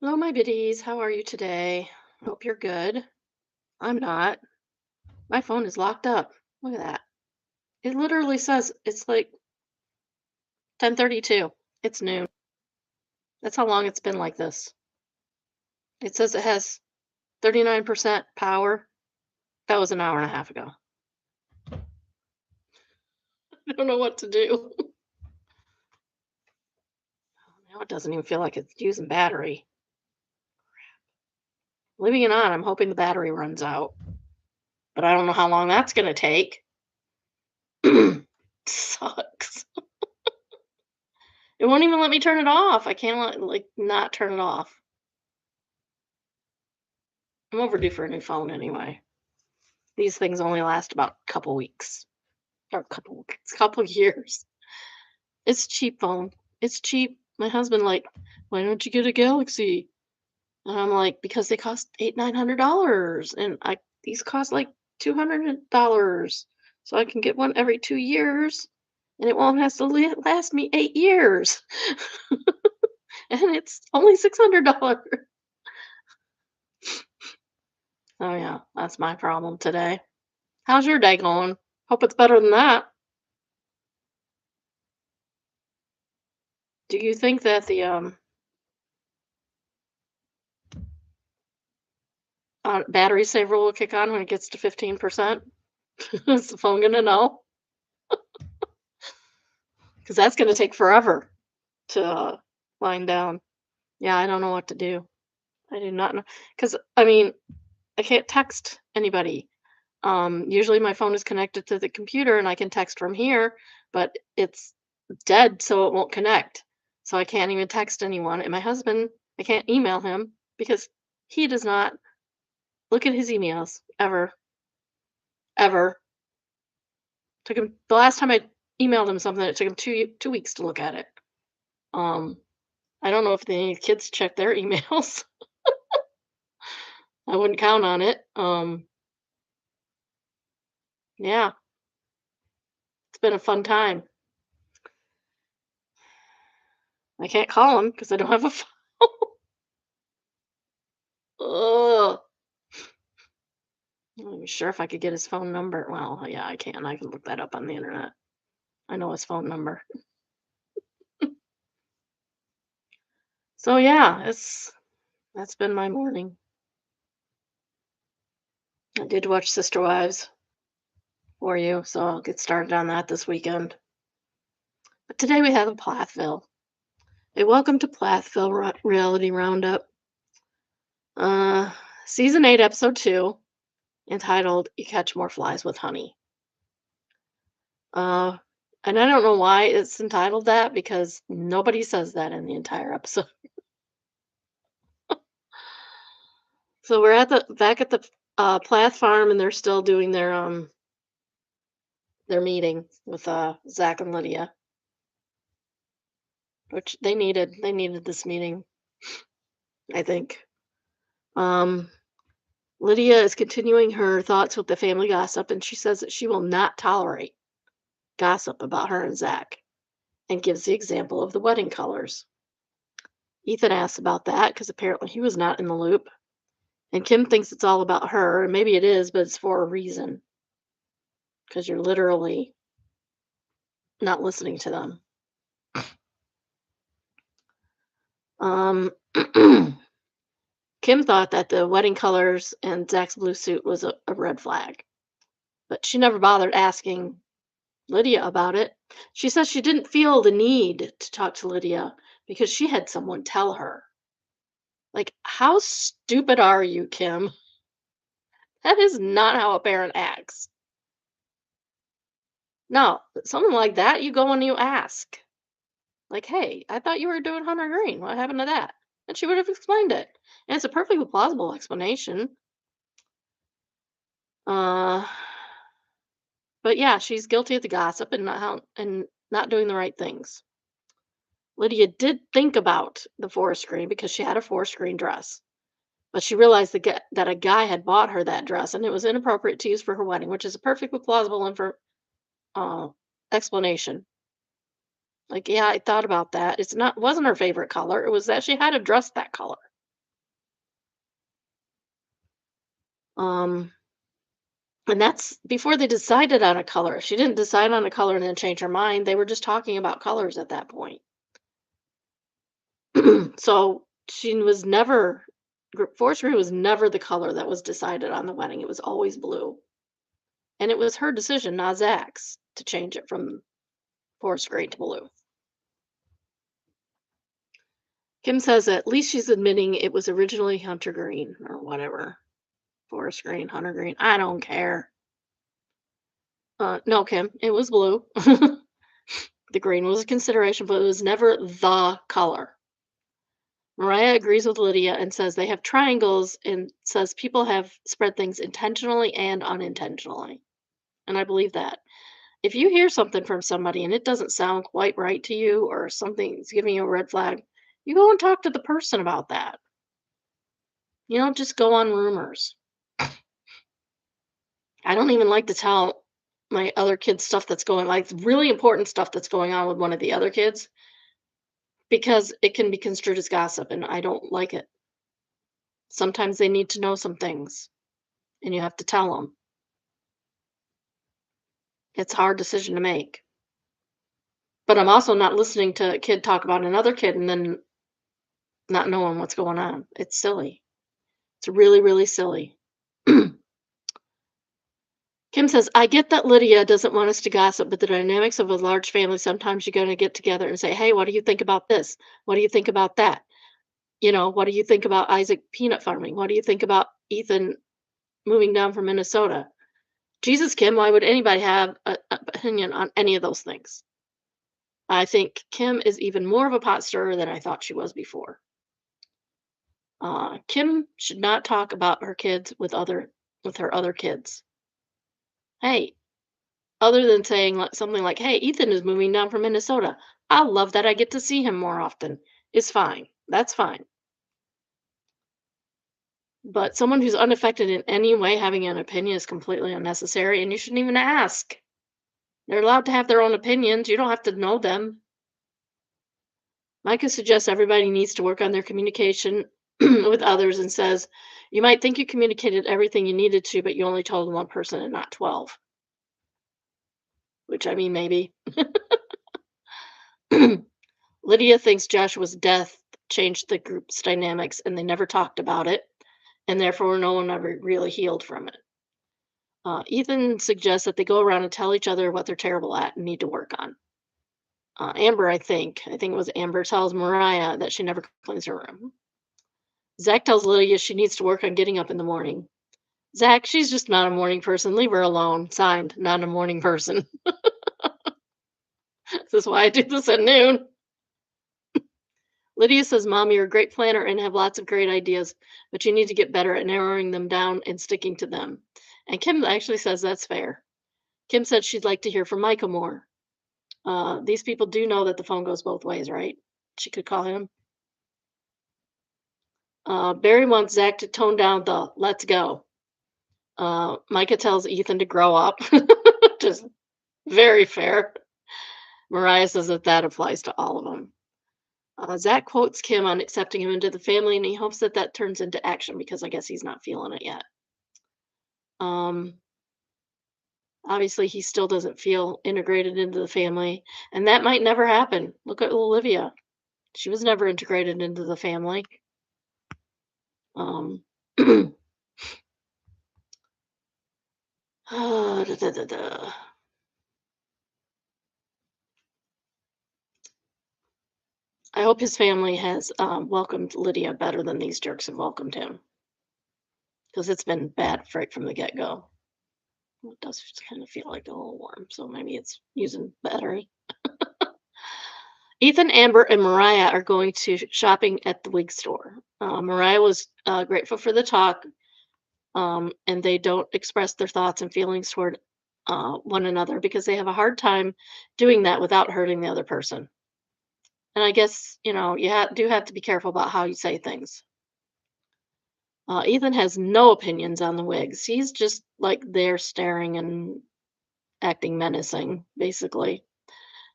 Hello, my biddies. How are you today? Hope you're good. I'm not. My phone is locked up. Look at that. It literally says it's like 10:32. It's noon. That's how long it's been like this. It says it has 39% power. That was an hour and a half ago. I don't know what to do. Now it doesn't even feel like it's using battery. Leaving it on, I'm hoping the battery runs out, but I don't know how long that's going to take. Sucks. It won't even let me turn it off. I can't not turn it off. I'm overdue for a new phone anyway. These things only last about a couple weeks or couple years. It's a cheap phone. It's cheap. My husband why don't you get a Galaxy? And I'm like, because they cost $900, and I these cost like $200, so I can get one every 2 years, and it won't has to last me 8 years, and it's only $600. Oh yeah, that's my problem today. How's your day going? Hope it's better than that. Do you think that the battery saver will kick on when it gets to 15%? Is the phone gonna know? Because that's gonna take forever to wind down. Yeah, I don't know what to do. I do not know. Because I mean, I can't text anybody. Usually my phone is connected to the computer and I can text from here, but it's dead, so it won't connect. So I can't even text anyone. And my husband, I can't email him because he does not look at his emails ever, ever. Took him the last time I emailed him something, it took him two weeks to look at it. Um, I don't know if the kids check their emails. I wouldn't count on it. Yeah, it's been a fun time. I can't call him because I don't have a phone. Ugh. I'm not even sure if I could get his phone number. Well, yeah, I can. I can look that up on the internet. I know his phone number. So yeah, it's that's been my morning. I did watch Sister Wives for you, so I'll get started on that this weekend. But today we have a Plathville. A welcome to Plathville reality roundup. Uh, season 8, episode 2, entitled "You Catch More Flies with Honey." Uh, and I don't know why it's entitled that because nobody says that in the entire episode. So we're at the back at the Plath farm, and they're still doing their meeting with Zach and Lydia, which they needed. They needed this meeting, I think. Um, Lydia is continuing her thoughts with the family gossip, and she says that she will not tolerate gossip about her and Zach, and gives the example of the wedding colors. Ethan asks about that because apparently he was not in the loop. And Kim thinks it's all about her, and maybe it is, but it's for a reason because you're literally not listening to them. Um, Kim thought that the wedding colors and Zach's blue suit was a red flag, but she never bothered asking Lydia about it. She says she didn't feel the need to talk to Lydia because she had someone tell her. Like, how stupid are you, Kim? That is not how a parent acts. No, something like that, you go and you ask. Like, hey, I thought you were doing Hunter Green. What happened to that? And she would have explained it. And it's a perfectly plausible explanation. Uh, but yeah, she's guilty of the gossip and not doing the right things. Lydia did think about the forest green because she had a forest green dress, but she realized that a guy had bought her that dress and it was inappropriate to use for her wedding, which is a perfectly plausible uh, explanation. Like, yeah, I thought about that. It's not wasn't her favorite color. It was that she had a dress that color. Um, and that's before they decided on a color. She didn't decide on a color and then change her mind. They were just talking about colors at that point. So she was never, forest green was never the color that was decided on the wedding. It was always blue. And it was her decision, not Zach's, to change it from forest green to blue. Kim says at least she's admitting it was originally hunter green or whatever. Forest green, hunter green. I don't care. No, Kim, it was blue. The green was a consideration, but it was never the color. Mariah agrees with Lydia and says they have triangles and says people have spread things intentionally and unintentionally. And I believe that. If you hear something from somebody and it doesn't sound quite right to you or something's giving you a red flag, you go and talk to the person about that. You don't just go on rumors. I don't even like to tell my other kids stuff that's going like really important stuff that's going on with one of the other kids because it can be construed as gossip and I don't like it. Sometimes they need to know some things and you have to tell them. It's a hard decision to make. But I'm also not listening to a kid talk about another kid and then not knowing what's going on. It's silly. It's really, really silly. Kim says, I get that Lydia doesn't want us to gossip, but the dynamics of a large family, sometimes you're going to get together and say, hey, what do you think about this? What do you think about that? You know, what do you think about Isaac peanut farming? What do you think about Ethan moving down from Minnesota? Jesus, Kim, why would anybody have an opinion on any of those things? I think Kim is even more of a pot stirrer than I thought she was before. Kim should not talk about her kids with her other kids. Hey, other than saying something like, "Hey, Ethan is moving down from Minnesota. I love that I get to see him more often." Is fine. That's fine. But someone who's unaffected in any way having an opinion is completely unnecessary, and you shouldn't even ask. They're allowed to have their own opinions. You don't have to know them. Micah suggests everybody needs to work on their communication with others and says, you might think you communicated everything you needed to, but you only told one person and not 12. Which, I mean, maybe. Lydia thinks Joshua's death changed the group's dynamics and they never talked about it, and therefore no one ever really healed from it. Ethan suggests that they go around and tell each other what they're terrible at and need to work on. Amber, I think it was Amber, tells Mariah that she never cleans her room. Zach tells Lydia she needs to work on getting up in the morning. Zach, she's just not a morning person. Leave her alone. Signed, not a morning person. This is why I do this at noon. Lydia says, Mom, you're a great planner and have lots of great ideas, but you need to get better at narrowing them down and sticking to them. And Kim actually says that's fair. Kim said she'd like to hear from Micah more. These people do know that the phone goes both ways, right? She could call him. Barry wants Zach to tone down the let's go. Micah tells Ethan to grow up. Just very fair. Mariah says that applies to all of them. Zach quotes Kim on accepting him into the family, and he hopes that turns into action because I guess he's not feeling it yet. Obviously, he still doesn't feel integrated into the family, and that might never happen. Look at Olivia. She was never integrated into the family. Da, da, da, da. I hope his family has welcomed Lydia better than these jerks have welcomed him. Because it's been bad right from the get go. It does kind of feel like a little warm, so maybe it's using battery. Ethan, Amber, and Mariah are going to shopping at the wig store. Mariah was grateful for the talk, and they don't express their thoughts and feelings toward one another because they have a hard time doing that without hurting the other person. And I guess, you do have to be careful about how you say things. Ethan has no opinions on the wigs. He's just like there staring and acting menacing, basically.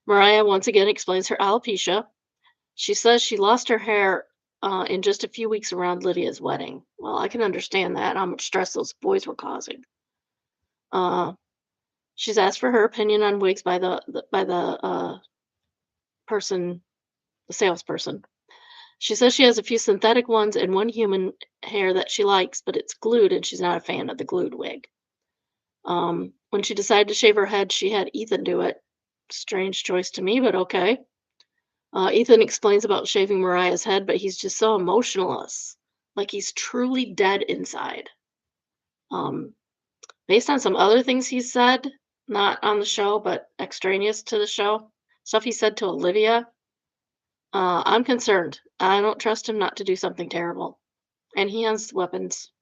Mariah once again explains her alopecia. She says she lost her hair in just a few weeks around Lydia's wedding. Well, I can understand that, how much stress those boys were causing. Uh, she's asked for her opinion on wigs by the person, the salesperson. She says she has a few synthetic ones and one human hair that she likes, but it's glued and she's not a fan of the glued wig. When she decided to shave her head, she had Ethan do it. Strange choice to me, but okay. Ethan explains about shaving Mariah's head, but he's just so emotionless. Like he's truly dead inside. Um, Based on some other things he said, not on the show, but extraneous to the show, stuff he said to Olivia, I'm concerned. I don't trust him not to do something terrible. And he has weapons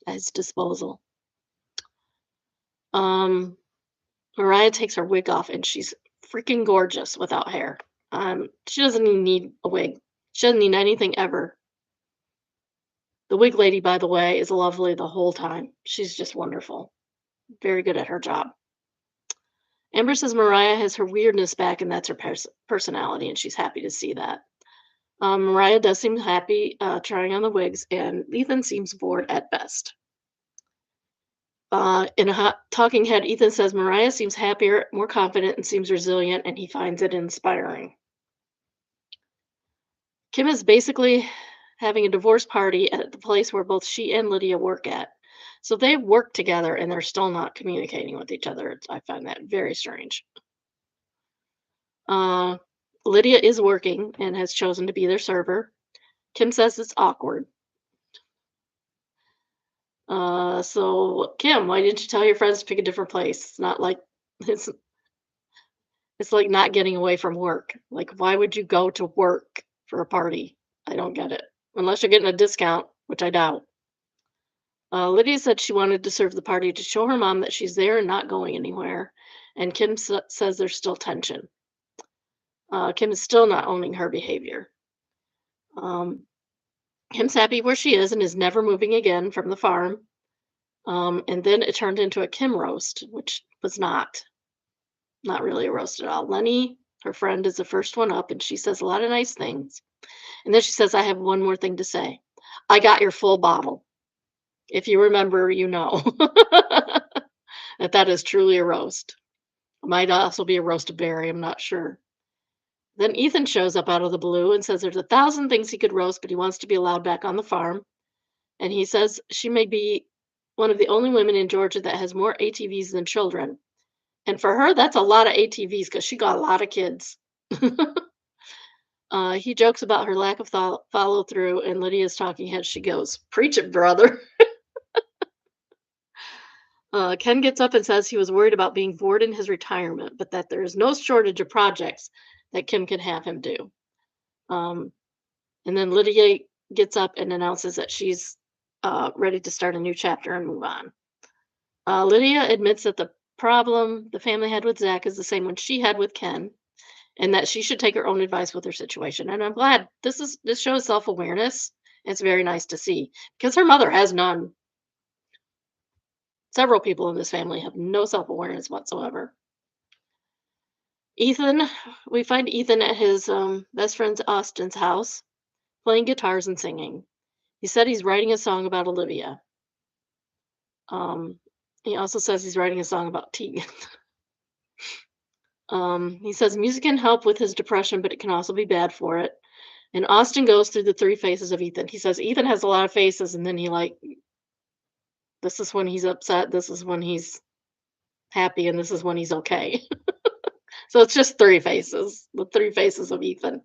at his disposal. Um, Mariah takes her wig off and she's freaking gorgeous without hair. She doesn't even need a wig. She doesn't need anything ever. The wig lady, by the way, is lovely the whole time. She's just wonderful. Very good at her job. Amber says Mariah has her weirdness back, and that's her personality, and she's happy to see that. Mariah does seem happy trying on the wigs, and Ethan seems bored at best. In a hot talking head, Ethan says Mariah seems happier, more confident, and seems resilient, and he finds it inspiring. Kim is basically having a divorce party at the place where both she and Lydia work at. So they work together and they're still not communicating with each other. I find that very strange. Uh, Lydia is working and has chosen to be their server. Kim says it's awkward. So Kim, why didn't you tell your friends to pick a different place? It's not like it's it's like not getting away from work. Like, why would you go to work for a party? I don't get it. Unless you're getting a discount, which I doubt. Lydia said she wanted to serve the party to show her mom that she's there and not going anywhere. And Kim says there's still tension. Kim is still not owning her behavior. Um, Kim's happy where she is and is never moving again from the farm. And then it turned into a Kim roast, which was not really a roast at all. Lenny, her friend, is the first one up, and she says a lot of nice things. And then she says, I have one more thing to say. I got your full bottle. If you remember, you know that is truly a roast. It might also be a roasted berry, I'm not sure. Then Ethan shows up out of the blue and says there's 1,000 things he could roast, but he wants to be allowed back on the farm. And he says she may be one of the only women in Georgia that has more ATVs than children. And for her, that's a lot of ATVs because she got a lot of kids. He jokes about her lack of follow through, and Lydia's talking head. She goes, "Preach it, brother." Ken gets up and says he was worried about being bored in his retirement, but that there is no shortage of projects that Kim can have him do. Um, and then Lydia gets up and announces that she's ready to start a new chapter and move on. Lydia admits that the problem the family had with Zach is the same one she had with Ken, and that she should take her own advice with her situation. And I'm glad this shows self-awareness. It's very nice to see because her mother has none. Several people in this family have no self-awareness whatsoever. Ethan, we find Ethan at his best friend Austin's house, playing guitars and singing. He said he's writing a song about Olivia. He also says he's writing a song about Tegan. He says music can help with his depression, but it can also be bad for it. And Austin goes through the three faces of Ethan. He says Ethan has a lot of faces, and then this is when he's upset, this is when he's happy, and this is when he's okay. So it's just three faces, the three faces of Ethan.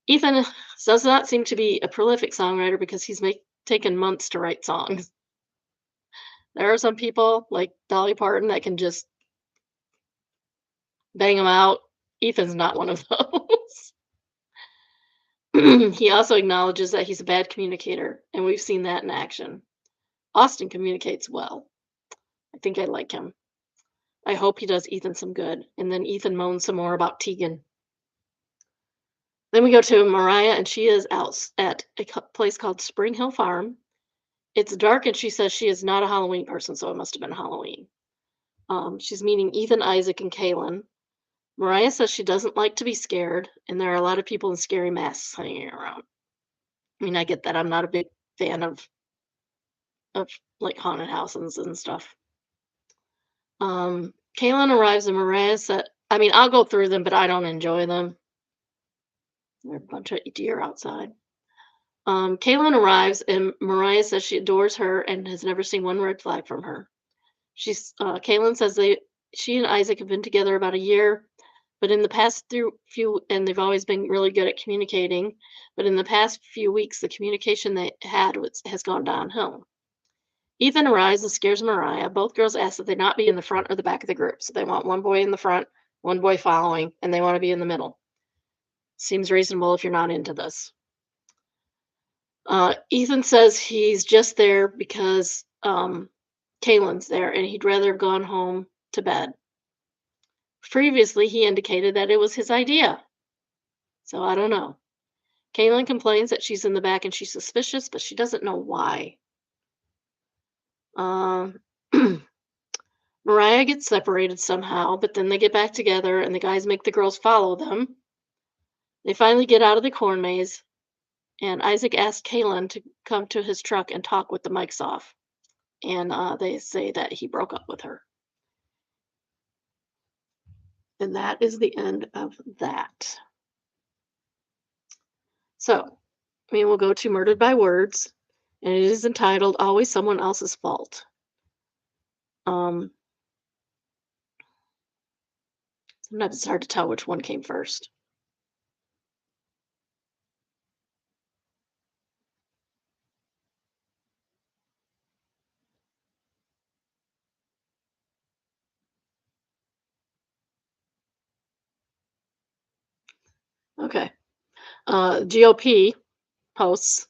Ethan does not seem to be a prolific songwriter because he's taken months to write songs. There are some people like Dolly Parton that can just bang them out. Ethan's not one of those. He also acknowledges that he's a bad communicator, and we've seen that in action. Austin communicates well. I think I like him. I hope he does Ethan some good. And then Ethan moans some more about Tegan. Then we go to Mariah, and she is out at a place called Spring Hill Farm. It's dark, and she says she is not a Halloween person, so it must have been Halloween. She's meeting Ethan, Isaac, and Kaylin. Mariah says she doesn't like to be scared, and there are a lot of people in scary masks hanging around. I mean, I get that I'm not a big fan of like haunted houses and stuff. Kaylin arrives and Mariah said, I mean, I'll go through them, but I don't enjoy them. There are a bunch of deer outside. Kaylin arrives and Mariah says she adores her and has never seen one red flag from her. Kaylin says she and Isaac have been together about a year, but in the past and they've always been really good at communicating. But in the past few weeks, the communication they had has gone downhill. Ethan arrives and scares Mariah. Both girls ask that they not be in the front or the back of the group. So they want one boy in the front, one boy following, and they want to be in the middle. Seems reasonable if you're not into this. Ethan says he's just there because Kaylin's there and he'd rather have gone home to bed. Previously, he indicated that it was his idea. So I don't know. Kaylin complains that she's in the back and she's suspicious, but she doesn't know why. Um, Mariah gets separated somehow, but then they get back together and the guys make the girls follow them. They finally get out of the corn maze, and Isaac asks Kaylin to come to his truck and talk with the mics off. And they say that he broke up with her. And that is the end of that. So, we will go to Murdered by Words, and it is entitled Always Someone Else's Fault. Sometimes it's hard to tell which one came first. Okay. GOP posts,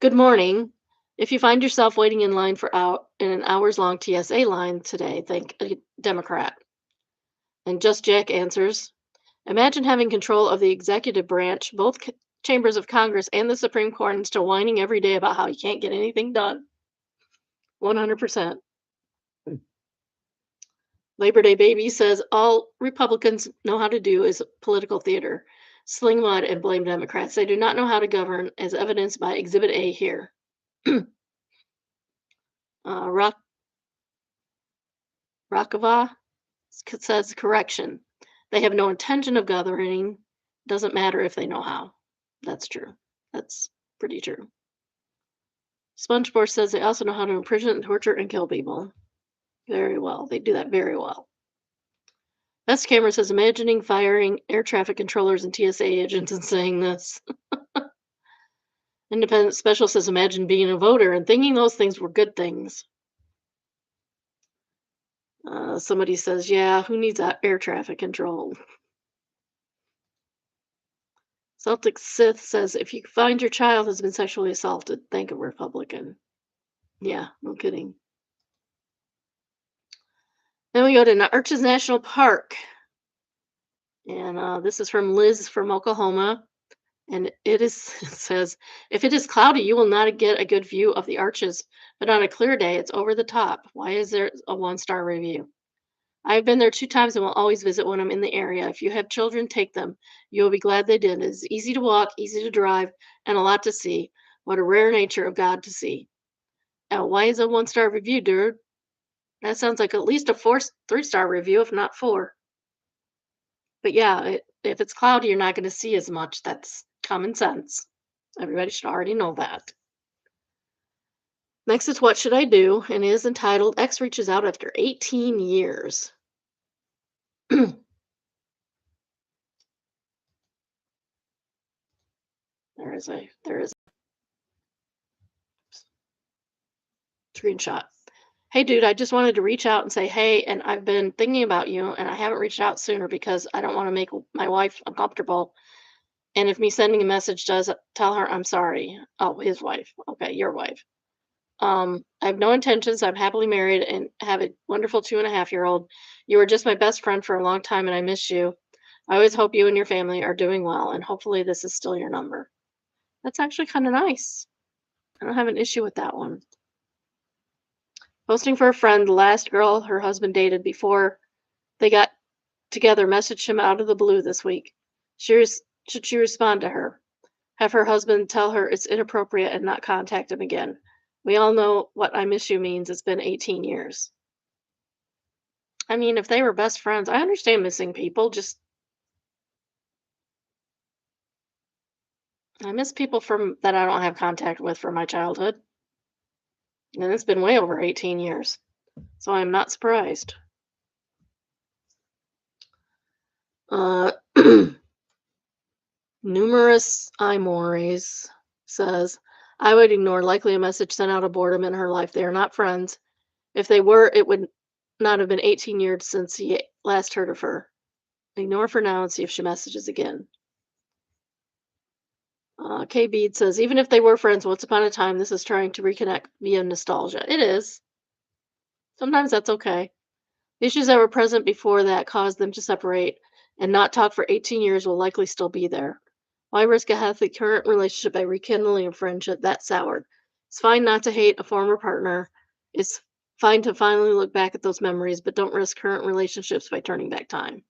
good morning. If you find yourself waiting in line in an hours-long TSA line today, thank a Democrat. And Just Jack answers, imagine having control of the executive branch, both chambers of Congress and the Supreme Court, and still whining every day about how you can't get anything done. 100%. Labor Day Baby says all Republicans know how to do is political theater, sling mud and blame Democrats. They do not know how to govern, as evidenced by Exhibit A here. Rakova says correction. They have no intention of governing. Doesn't matter if they know how. That's true. That's pretty true. SpongeBob says they also know how to imprison, torture, and kill people. Very well. They do that very well. Best Camera says imagining firing air traffic controllers and TSA agents and saying this. Independent Special says imagine being a voter and thinking those things were good things. Somebody says, yeah, who needs air traffic control? Celtic Sith says, if you find your child has been sexually assaulted, thank a Republican. Yeah, no kidding. Then we go to Arches National Park. And this is from Liz from Oklahoma. And it says, if it is cloudy, you will not get a good view of the arches. But on a clear day, it's over the top. Why is there a 1-star review? I've been there 2 times and will always visit when I'm in the area. If you have children, take them. You will be glad they did. It is easy to walk, easy to drive, and a lot to see. What a rare nature of God to see. Now, why is a 1-star review, dude? That sounds like at least a 3-star review, if not 4. But yeah, if it's cloudy, you're not going to see as much. That's common sense. Everybody should already know that. Next is What Should I Do? And it is entitled X Reaches Out After 18 Years. There is a screenshot. Hey, dude, I just wanted to reach out and say, hey, and I've been thinking about you, and I haven't reached out sooner because I don't want to make my wife uncomfortable. And if me sending a message does, tell her I'm sorry. Oh, his wife. Okay, your wife. I have no intentions. I'm happily married and have a wonderful 2.5-year-old. You were just my best friend for a long time, and I miss you. I always hope you and your family are doing well, and hopefully this is still your number. That's actually kind of nice. I don't have an issue with that one. Posting for a friend, the last girl her husband dated before they got together messaged him out of the blue this week. Should she respond to her? Have her husband tell her it's inappropriate and not contact him again. We all know what I miss you means. It's been 18 years. I mean, if they were best friends, I understand missing people. Just, I miss people from that I don't have contact with from my childhood. And it's been way over 18 years. So I'm not surprised. Uh, Numerous Imores says, I would ignore likely a message sent out of boredom in her life. They are not friends. If they were, it would not have been 18 years since he last heard of her. Ignore for now and see if she messages again. K. Bede says, even if they were friends once upon a time, this is trying to reconnect via nostalgia. It is. Sometimes that's okay. The issues that were present before that caused them to separate and not talk for 18 years will likely still be there. Why risk a healthy current relationship by rekindling a friendship that soured? It's fine not to hate a former partner. It's fine to finally look back at those memories, but don't risk current relationships by turning back time.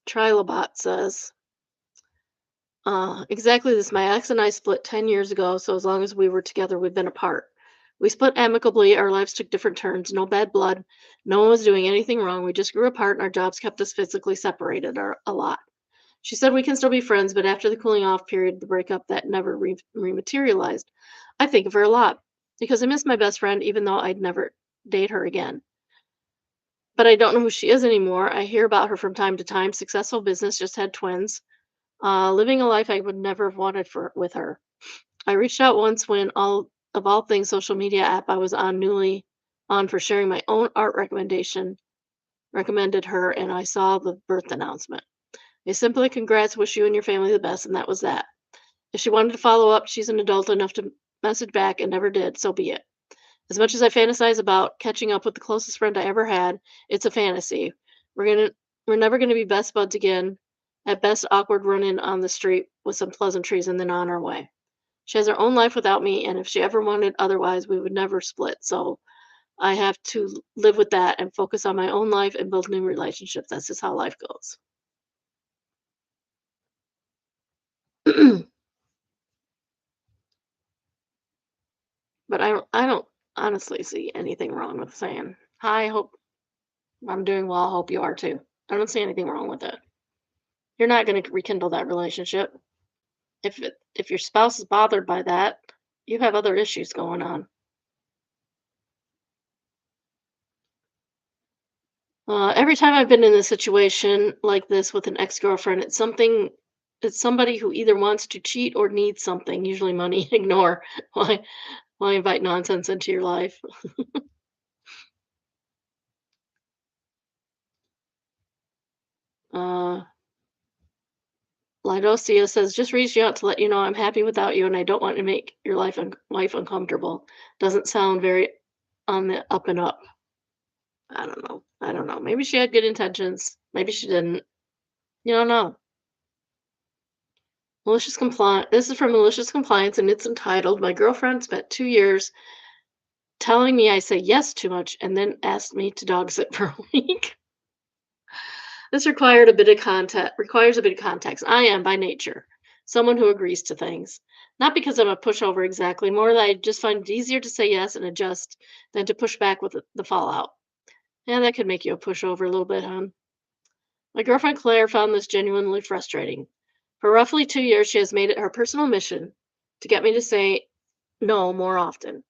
Trilobot says, exactly this. My ex and I split 10 years ago, so as long as we were together, we've been apart. We split amicably. Our lives took different turns. No bad blood. No one was doing anything wrong. We just grew apart, and our jobs kept us physically separated a lot. She said we can still be friends, but after the cooling off period, the breakup that never rematerialized, I think of her a lot because I miss my best friend, even though I'd never date her again. But I don't know who she is anymore. I hear about her from time to time. Successful business, just had twins. Living a life I would never have wanted for with her. I reached out once when all things social media app I was on newly on for sharing my own art recommended her, and I saw the birth announcement. They simply congrats, wish you and your family the best, and that was that. If she wanted to follow up, she's an adult enough to message back and never did, so be it. As much as I fantasize about catching up with the closest friend I ever had, it's a fantasy. We're gonna we're never gonna be best buds again. At best, awkward run in on the street with some pleasantries and then on our way. She has her own life without me, and if she ever wanted otherwise, we would never split. So I have to live with that and focus on my own life and build new relationships. That's just how life goes. But I don't honestly see anything wrong with saying, "Hi, hope I'm doing well. Hope you are too." I don't see anything wrong with it. You're not going to rekindle that relationship. If your spouse is bothered by that, you have other issues going on. Every time I've been in a situation like this with an ex-girlfriend, it's somebody who either wants to cheat or needs something, usually money. Ignore. Why invite nonsense into your life? Uh, Lidosia says, just reaching out to let you know I'm happy without you and I don't want to make your life uncomfortable. Doesn't sound very on the up and up. I don't know. I don't know. Maybe she had good intentions. Maybe she didn't. You don't know. Malicious compliance. This is from Malicious Compliance, and it's entitled, My Girlfriend Spent 2 years Telling Me I Say Yes Too Much and Then Asked Me to Dog Sit for a Week. This requires a bit of context. I am by nature someone who agrees to things. Not because I'm a pushover exactly, more that I just find it easier to say yes and adjust than to push back with the fallout. Yeah, that could make you a pushover a little bit, huh? My girlfriend Claire found this genuinely frustrating. For roughly 2 years, she has made it her personal mission to get me to say no more often.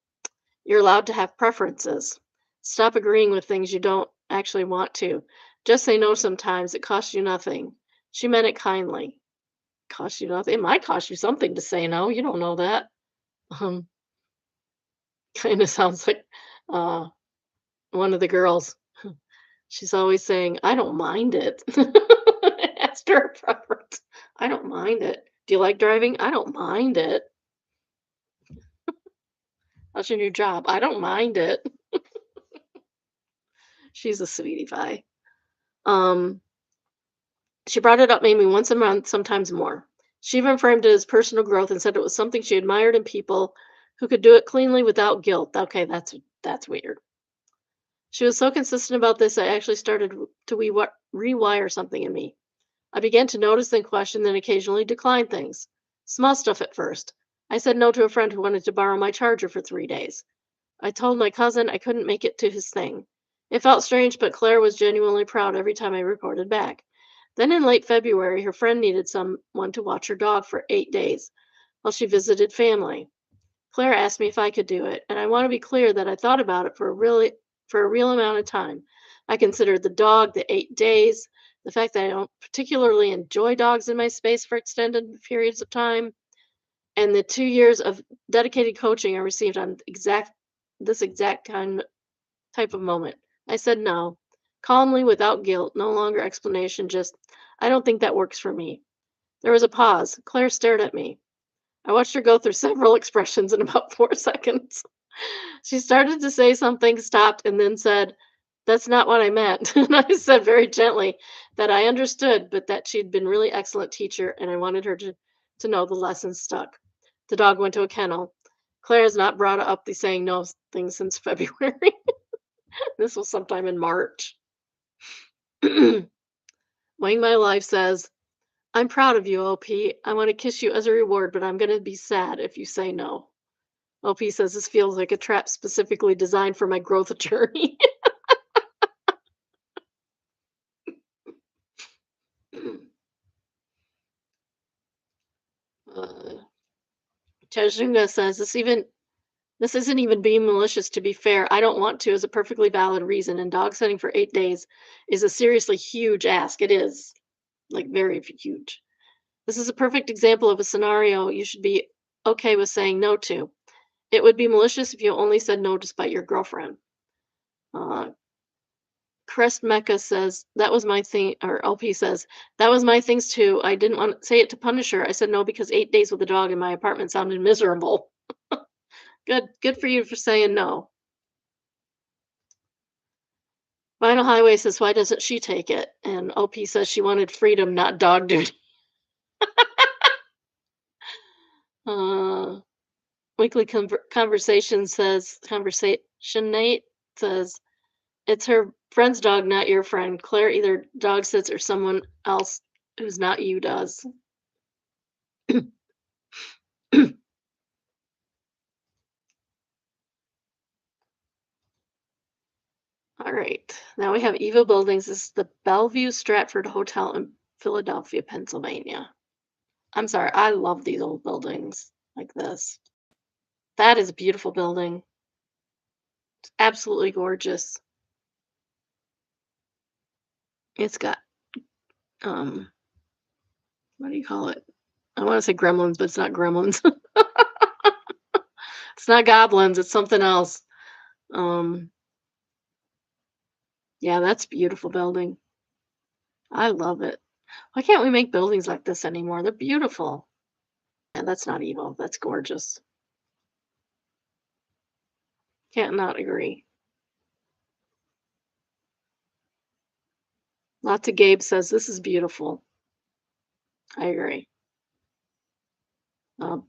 You're allowed to have preferences. Stop agreeing with things you don't actually want to. Just say no sometimes. It costs you nothing. She meant it kindly. Costs you nothing. It might cost you something to say no. You don't know that. Um, kind of sounds like uh, one of the girls. She's always saying, I don't mind it. That's her preference. I don't mind it. Do you like driving? I don't mind it. How's your new job? I don't mind it. She's a sweetie pie. Um, she brought it up maybe once a month, sometimes more. She even framed it as personal growth and said it was something she admired in people who could do it cleanly without guilt. Okay, that's weird. She was so consistent about this, I actually started to rewire something in me. I began to notice and question, then occasionally decline things. Small stuff at first. I said no to a friend who wanted to borrow my charger for 3 days. I told my cousin I couldn't make it to his thing. It felt strange, but Claire was genuinely proud every time I reported back. Then in late February, her friend needed someone to watch her dog for 8 days while she visited family. Claire asked me if I could do it, and I want to be clear that I thought about it for a real amount of time. I considered the dog, the 8 days, the fact that I don't particularly enjoy dogs in my space for extended periods of time, and the 2 years of dedicated coaching I received on this exact type of moment. I said no, calmly, without guilt, no longer explanation, just, I don't think that works for me. There was a pause. Claire stared at me. I watched her go through several expressions in about 4 seconds. She started to say something, stopped, and then said, "That's not what I meant." And I said very gently that I understood, but that she'd been really excellent teacher, and I wanted her to know the lesson stuck. The dog went to a kennel. Claire has not brought up the saying no thing since February. This was sometime in March. Wayne My Life says, I'm proud of you, OP. I want to kiss you as a reward, but I'm going to be sad if you say no. OP says this feels like a trap specifically designed for my growth journey. uh, Tajunga says this isn't even being malicious. To be fair, I don't want to is a perfectly valid reason, and dog sitting for 8 days is a seriously huge ask. It is like very huge. This is a perfect example of a scenario you should be okay with saying no to. It would be malicious if you only said no despite your girlfriend. Uh, Crest Mecca says, that was my thing, or LP says, that was my things too. I didn't want to say it to punish her. I said no because 8 days with a dog in my apartment sounded miserable. Good for you for saying no. Vinyl Highway says, why doesn't she take it? And OP says she wanted freedom, not dog duty. Uh, Weekly Conversation Nate says, it's her friend's dog, not your friend. Claire either dog sits or someone else who's not you does. All right. Now we have Evo Buildings. This is the Bellevue Stratford Hotel in Philadelphia, Pennsylvania. I'm sorry. I love these old buildings like this. That is a beautiful building. It's absolutely gorgeous. It's got, what do you call it? I want to say gremlins, but it's not gremlins. It's not goblins. It's something else. Um, yeah, that's a beautiful building. I love it. Why can't we make buildings like this anymore? They're beautiful. Yeah, that's not evil. That's gorgeous. Can't not agree. Lots of Gabe says this is beautiful. I agree. Uh,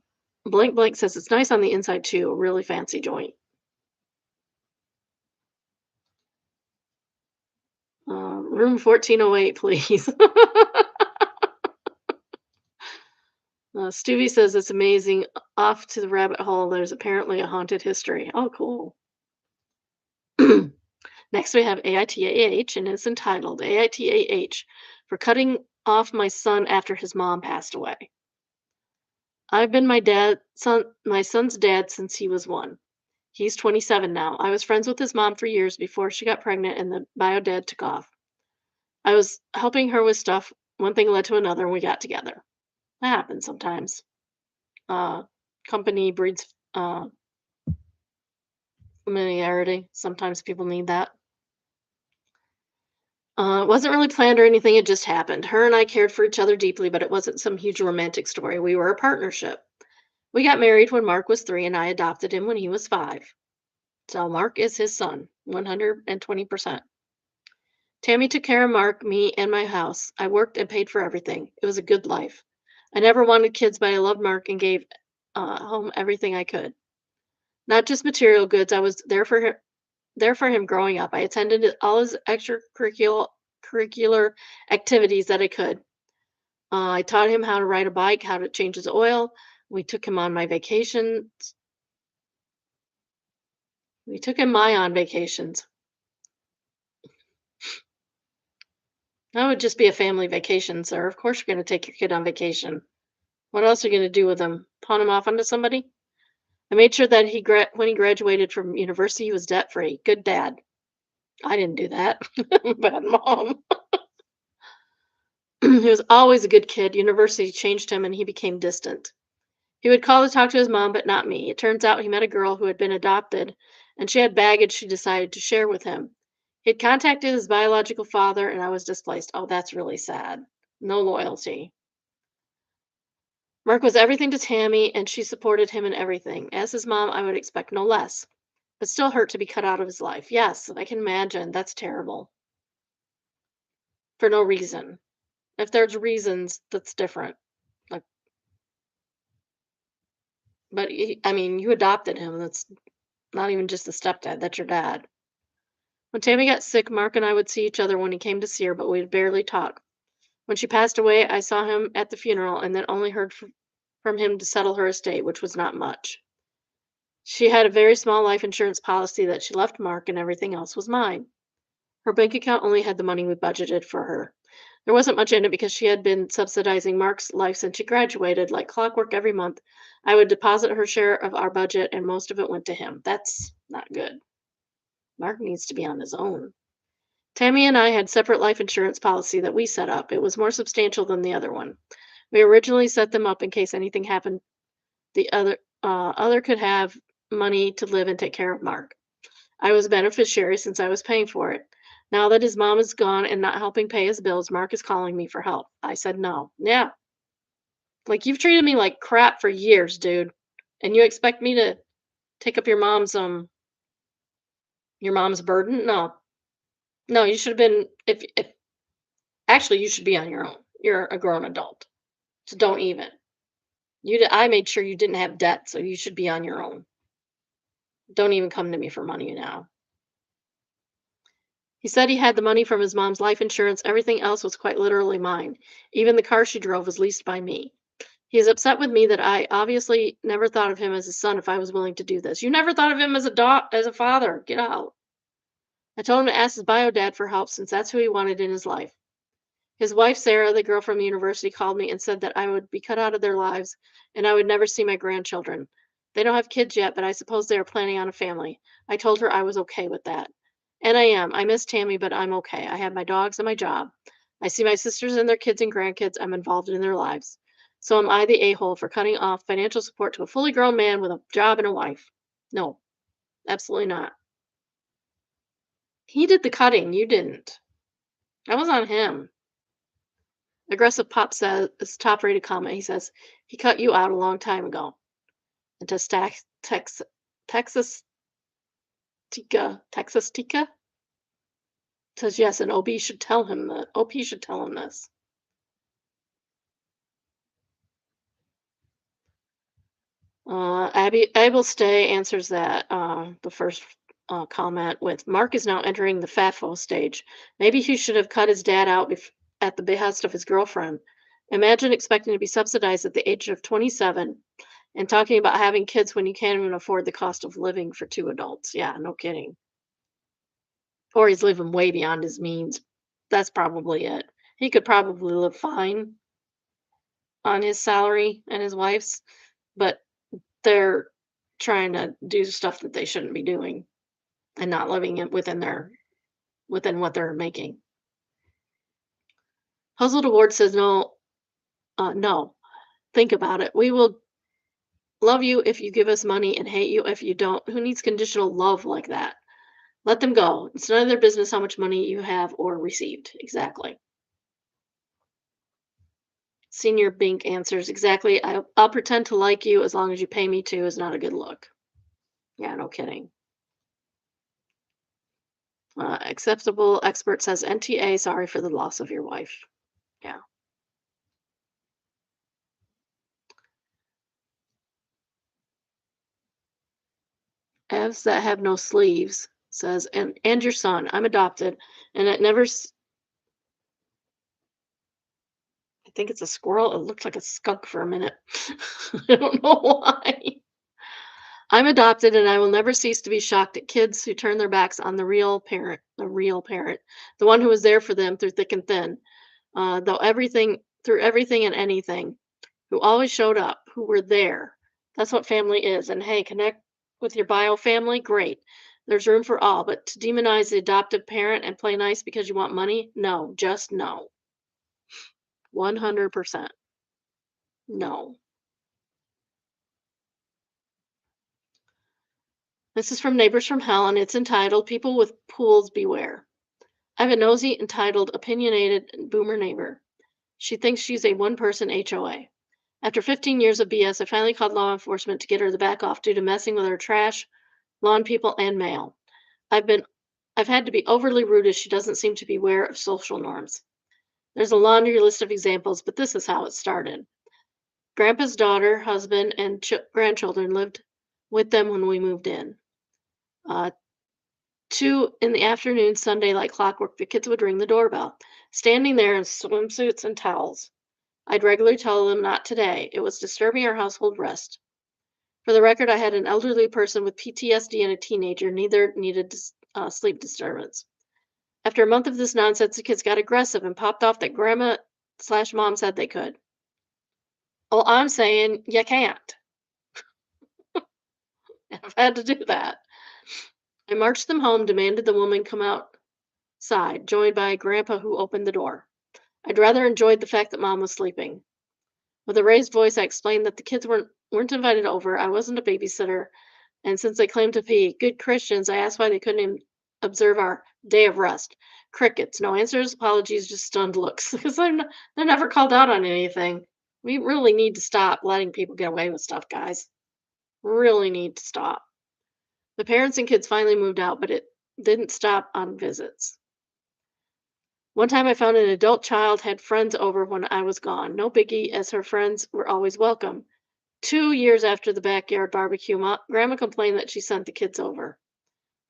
Blank Blank says it's nice on the inside too. A really fancy joint. Room 1408, please. Stevie says it's amazing. Off to the rabbit hole. There's apparently a haunted history. Oh, cool. Next, we have AITAH, and it's entitled AITAH for cutting off my son after his mom passed away. I've been my son's dad since he was 1. He's 27 now. I was friends with his mom for years before she got pregnant and the bio dad took off. I was helping her with stuff. One thing led to another, and we got together. That happens sometimes. Company breeds familiarity. Sometimes people need that. It wasn't really planned or anything, it just happened. Her and I cared for each other deeply, but it wasn't some huge romantic story. We were a partnership. We got married when Mark was 3, and I adopted him when he was 5. So Mark is his son, 120%. Tammy took care of Mark, me, and my house. I worked and paid for everything. It was a good life. I never wanted kids, but I loved Mark and gave home everything I could. Not just material goods. I was there for him growing up. I attended all his extracurricular activities that I could. I taught him how to ride a bike, how to change his oil. We took him on my vacations. We took him my on vacations. That would just be a family vacation, sir. Of course, you're going to take your kid on vacation. What else are you going to do with him? Pawn him off onto somebody? I made sure that when he graduated from university, he was debt free. Good dad. I didn't do that. Bad mom. He was always a good kid. University changed him and he became distant. He would call to talk to his mom, but not me. It turns out he met a girl who had been adopted, and she had baggage she decided to share with him. He had contacted his biological father, and I was displaced. Oh, that's really sad. No loyalty. Mark was everything to Tammy, and she supported him in everything. As his mom, I would expect no less, but still hurt to be cut out of his life. Yes, I can imagine. That's terrible. For no reason. If there's reasons, that's different. Like, but I mean, you adopted him. That's not even just a stepdad. That's your dad. When Tammy got sick, Mark and I would see each other when he came to see her, but we'd barely talk. When she passed away, I saw him at the funeral and then only heard from him to settle her estate, which was not much. She had a very small life insurance policy that she left Mark, and everything else was mine. Her bank account only had the money we budgeted for her. There wasn't much in it because she had been subsidizing Mark's life since she graduated, like clockwork every month. I would deposit her share of our budget, and most of it went to him. That's not good. Mark needs to be on his own. Tammy and I had separate life insurance policy that we set up. It was more substantial than the other one. We originally set them up in case anything happened. The other could have money to live and take care of Mark. I was a beneficiary since I was paying for it. Now that his mom is gone and not helping pay his bills, Mark is calling me for help. I said no. Yeah, like you've treated me like crap for years, dude, and you expect me to take up your mom's burden? No, no. You should have been if actually you should be on your own. You're a grown adult, so don't even. I made sure you didn't have debt, so you should be on your own. Don't even come to me for money now. He said he had the money from his mom's life insurance. Everything else was quite literally mine. Even the car she drove was leased by me. He is upset with me that I obviously never thought of him as a son if I was willing to do this. You never thought of him as as a father. Get out. I told him to ask his bio dad for help since that's who he wanted in his life. His wife, Sarah, the girl from university, called me and said that I would be cut out of their lives and I would never see my grandchildren. They don't have kids yet, but I suppose they are planning on a family. I told her I was okay with that. And I am. I miss Tammy, but I'm okay. I have my dogs and my job. I see my sisters and their kids and grandkids. I'm involved in their lives. So am I the a-hole for cutting off financial support to a fully grown man with a job and a wife? No, absolutely not. He did the cutting. You didn't. That was on him. Aggressive Pop says, it's top rated comment. He says, he cut you out a long time ago. And to stack Texas Texas Tika says, yes, and OB should tell him that. OP should tell him this. Abel Stay answers that, the first comment with Mark is now entering the FAFO stage. Maybe he should have cut his dad out at the behest of his girlfriend. Imagine expecting to be subsidized at the age of 27 and talking about having kids when you can't even afford the cost of living for two adults. Yeah, no kidding. Or he's living way beyond his means. That's probably it. He could probably live fine on his salary and his wife's, but they're trying to do stuff that they shouldn't be doing and not living it within what they're making. Puzzled Award says no, no. Think about it. We will love you if you give us money and hate you if you don't. Who needs conditional love like that? Let them go. It's none of their business how much money you have or received. Exactly. Senior Bink answers, exactly. I'll pretend to like you as long as you pay me to is not a good look. Yeah, no kidding. Acceptable expert says NTA, sorry for the loss of your wife. Yeah. Evs that have no sleeves says, and your son, I'm adopted, and I think it's a squirrel. It looked like a skunk for a minute. I don't know why. I'm adopted and I will never cease to be shocked at kids who turn their backs on the real parent, the one who was there for them through thick and thin, through everything and anything, who always showed up, who were there. That's what family is. And hey, connect with your bio family, great. There's room for all, but to demonize the adoptive parent and play nice because you want money, no, just no. 100% no. This is from Neighbors from Hell, and it's entitled People with Pools Beware. I have a nosy, entitled, opinionated boomer neighbor. She thinks she's a one person HOA. After 15 years of BS, I finally called law enforcement to get her the back off due to messing with her trash, lawn people, and mail. I've been I've had to be overly rude as she doesn't seem to be aware of social norms. There's a laundry list of examples, but this is how it started. Grandpa's daughter, husband, and grandchildren lived with them when we moved in. 2 in the afternoon, Sunday, like clockwork, the kids would ring the doorbell, standing there in swimsuits and towels. I'd regularly tell them not today. It was disturbing our household rest. For the record, I had an elderly person with PTSD and a teenager. Neither needed sleep disturbance. After a month of this nonsense, the kids got aggressive and popped off that grandma/mom said they could. Well, I'm saying you can't. I've had to do that. I marched them home, demanded the woman come outside, joined by Grandpa who opened the door. I'd rather enjoyed the fact that Mom was sleeping. With a raised voice, I explained that the kids weren't invited over. I wasn't a babysitter, and since they claimed to be good Christians, I asked why they couldn't observe our day of rest. Crickets, no answers, apologies, just stunned looks. Because they're never called out on anything. We really need to stop letting people get away with stuff, guys. Really need to stop. The parents and kids finally moved out, but it didn't stop on visits. One time I found an adult child had friends over when I was gone. No biggie, as her friends were always welcome. 2 years after the backyard barbecue, Grandma complained that she sent the kids over.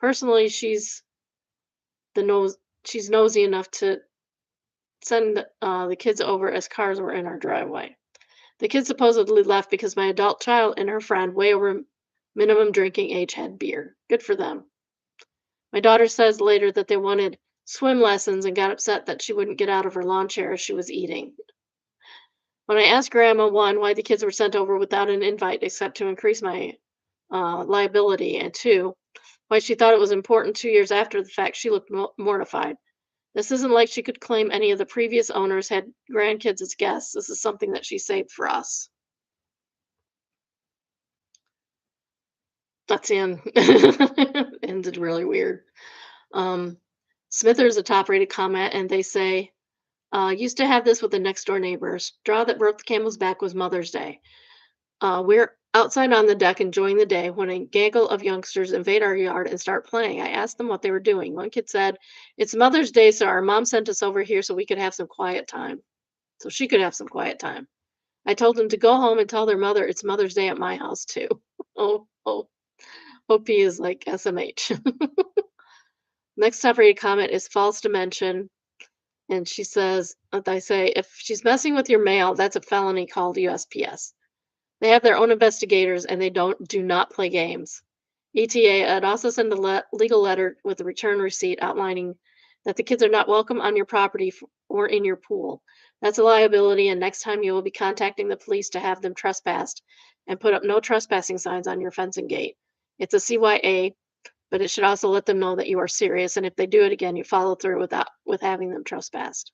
Personally, she's nosy enough to send the kids over as cars were in our driveway. The kids supposedly left because my adult child and her friend, way over minimum drinking age, had beer. Good for them. My daughter says later that they wanted swim lessons and got upset that she wouldn't get out of her lawn chair as she was eating. When I asked Grandma, one, why the kids were sent over without an invite except to increase my liability, and two, why she thought it was important 2 years after the fact, she looked mortified. This isn't like she could claim any of the previous owners had grandkids as guests. This is something that she saved for us. That's the end. Ended really weird. Smithers, a top rated comment, and they say, used to have this with the next door neighbors. Straw that broke the camel's back was Mother's Day. We're outside on the deck enjoying the day when a gaggle of youngsters invade our yard and start playing. I asked them what they were doing. One kid said, "It's Mother's Day, so our mom sent us over here so we could have some quiet time." So she could have some quiet time. I told them to go home and tell their mother it's Mother's Day at my house too. Oh, OP is like SMH. Next top rated comment is false dimension. And she says, I say, if she's messing with your mail, that's a felony called USPS. They have their own investigators and they do not play games. ETA, I'd also send a legal letter with a return receipt outlining that the kids are not welcome on your property or in your pool. That's a liability, and next time you will be contacting the police to have them trespassed and put up no trespassing signs on your fence and gate. It's a CYA, but it should also let them know that you are serious, and if they do it again, you follow through with having them trespassed.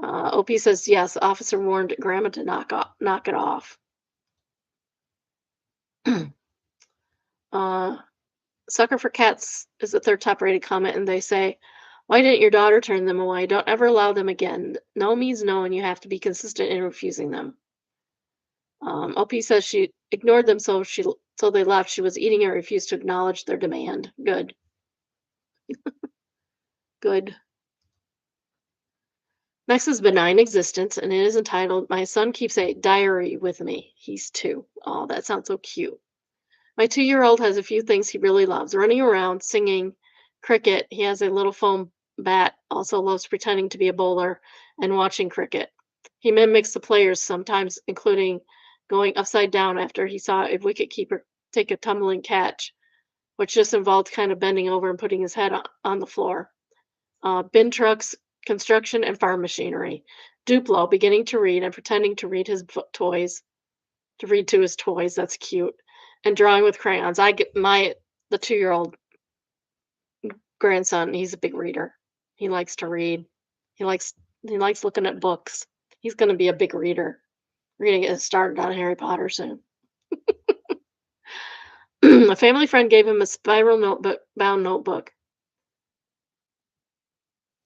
OP says, yes, officer warned Grandma to knock it off. Sucker for Cats is the third top rated comment, and they say, why didn't your daughter turn them away? Don't ever allow them again. No means no, and you have to be consistent in refusing them. OP says she ignored them, so they left. She was eating and refused to acknowledge their demand. Good. Good. Next is Benign Existence, and it is entitled, My Son Keeps a Diary with Me. He's 2. Oh, that sounds so cute. My 2-year-old has a few things he really loves. Running around, singing, cricket. He has a little foam bat also loves pretending to be a bowler and watching cricket. He mimics the players sometimes, including going upside down after he saw a wicketkeeper take a tumbling catch, which just involved kind of bending over and putting his head on the floor. Bin trucks, construction, and farm machinery. Duplo beginning to read and pretending to read to read to his toys. That's cute. And drawing with crayons. I get the 2-year-old grandson. He's a big reader. He likes to read. He likes he likes looking at books. He's going to be a big reader. We're going to get started on Harry Potter soon. A family friend gave him a spiral notebook, bound notebook.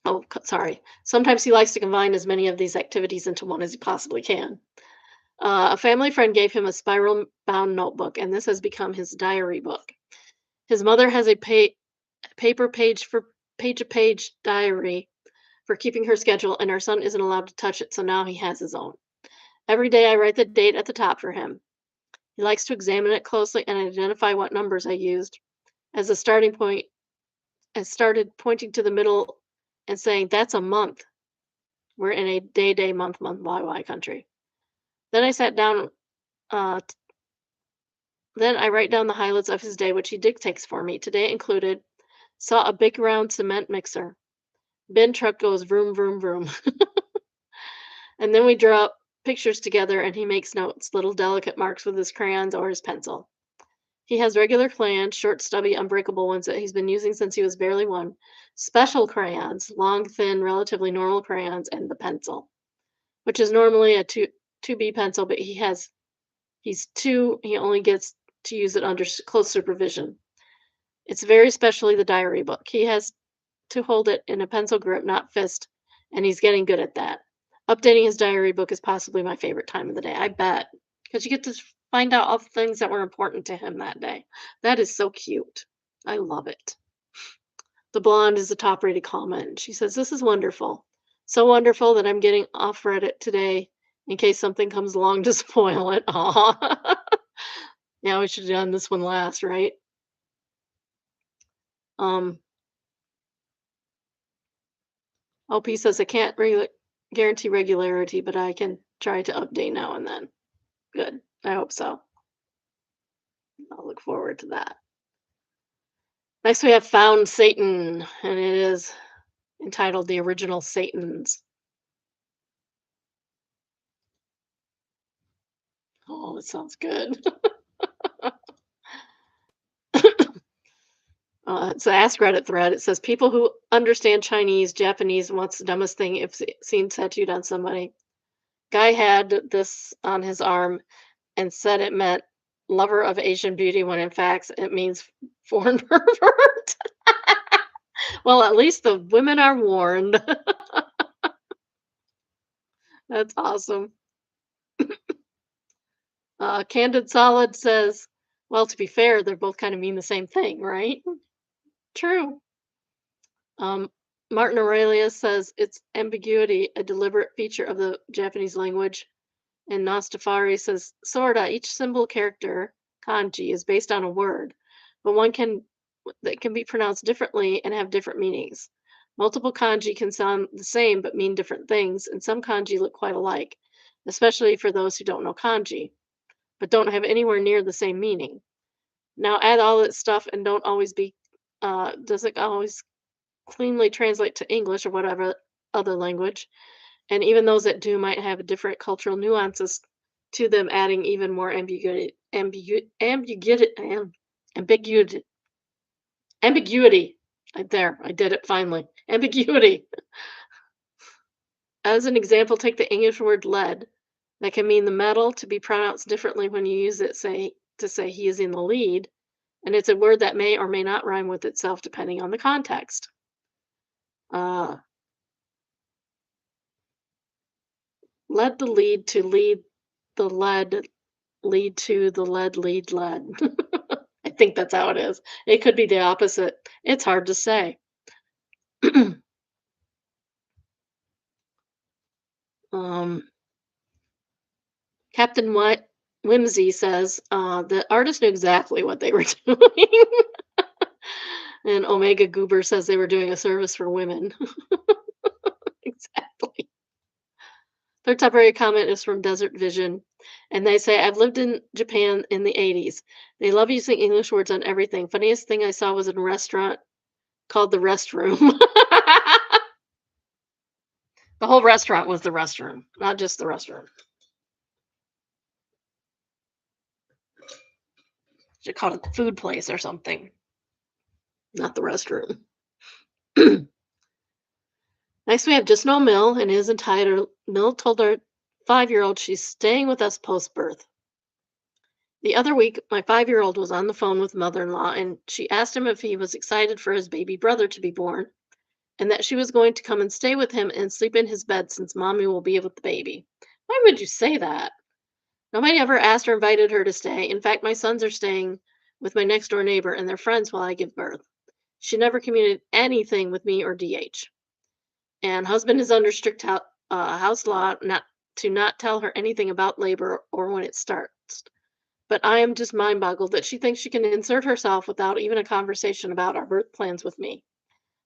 Oh, sorry. Sometimes he likes to combine as many of these activities into one as he possibly can. A family friend gave him a spiral bound notebook, and this has become his diary book. His mother has a paper page to page diary for keeping her schedule, and our son isn't allowed to touch it, so now he has his own. Every day I write the date at the top for him. He likes to examine it closely and identify what numbers I used. As a starting point, I started pointing to the middle and saying, "That's a month. We're in a day, month, YY country." Then I sat down, uh, t- then I write down the highlights of his day, which he dictates for me. Today included, saw a big round cement mixer. Bin truck goes vroom, vroom, vroom. And then we draw pictures together and he makes notes, little delicate marks with his crayons or his pencil. He has regular crayons, short, stubby, unbreakable ones that he's been using since he was barely one, special crayons, long, thin, relatively normal crayons, and the pencil, which is normally a 2B pencil, but he's 2, he only gets to use it under close supervision. It's very specially the diary book. He has to hold it in a pencil grip, not fist, and he's getting good at that. Updating his diary book is possibly my favorite time of the day, I bet, because you get to find out all the things that were important to him that day. That is so cute. I love it. The blonde is the top rated comment. She says, "This is wonderful. So wonderful that I'm getting off Reddit today in case something comes along to spoil it." Aw. Yeah, we should have done this one last, right? Um, OP says, "I can't guarantee regularity, but I can try to update now and then." Good. I hope so. I'll look forward to that. Next, we have Found Satan, and it is entitled The Original Satans. Oh, it sounds good. It's an Ask Reddit thread. It says, "People who understand Chinese, Japanese, what's the dumbest thing if seen tattooed on somebody?" Guy had this on his arm and said it meant lover of Asian beauty when in fact it means foreign pervert. Well, at least the women are warned. That's awesome. Candid Solid says, "Well, to be fair, they both kind of mean the same thing, right?" True. Um, Martin Aurelius says it's ambiguity, a deliberate feature of the Japanese language. And Nostafari says, "Sorta, each symbol character, kanji, is based on a word, but one that can be pronounced differently and have different meanings. Multiple kanji can sound the same but mean different things, and some kanji look quite alike, especially for those who don't know kanji, but don't have anywhere near the same meaning. Now add all that stuff and doesn't always cleanly translate to English or whatever other language, and even those that do might have different cultural nuances to them, adding even more ambiguity. Ambiguity. There, I did it finally. Ambiguity. As an example, take the English word lead that can mean the metal to be pronounced differently when you use it to say he is in the lead, and it's a word that may or may not rhyme with itself depending on the context. Uh, led the lead to lead the lead lead to the lead. I think that's how it is. It could be the opposite. It's hard to say. um, Captain Whimsy says the artist knew exactly what they were doing. And Omega Goober says they were doing a service for women. Exactly. Their temporary comment is from Desert Vision, and they say, I've lived in Japan in the 80s. They love using English words on everything. Funniest thing I saw was in a restaurant called the restroom. The whole restaurant was the restroom, not just the restroom. Should call it the food place or something, not the restroom. Next, we have Just No Mill, and his entitled Mill told our 5-year-old she's staying with us post birth. The other week, my 5-year-old was on the phone with mother in law, and she asked him if he was excited for his baby brother to be born and that she was going to come and stay with him and sleep in his bed since mommy will be with the baby. Why would you say that? Nobody ever asked or invited her to stay. In fact, my sons are staying with my next door neighbor and their friends while I give birth. She never communicated anything with me or DH. And husband is under strict house law not tell her anything about labor or when it starts. But I am just mind boggled that she thinks she can insert herself without even a conversation about our birth plans with me.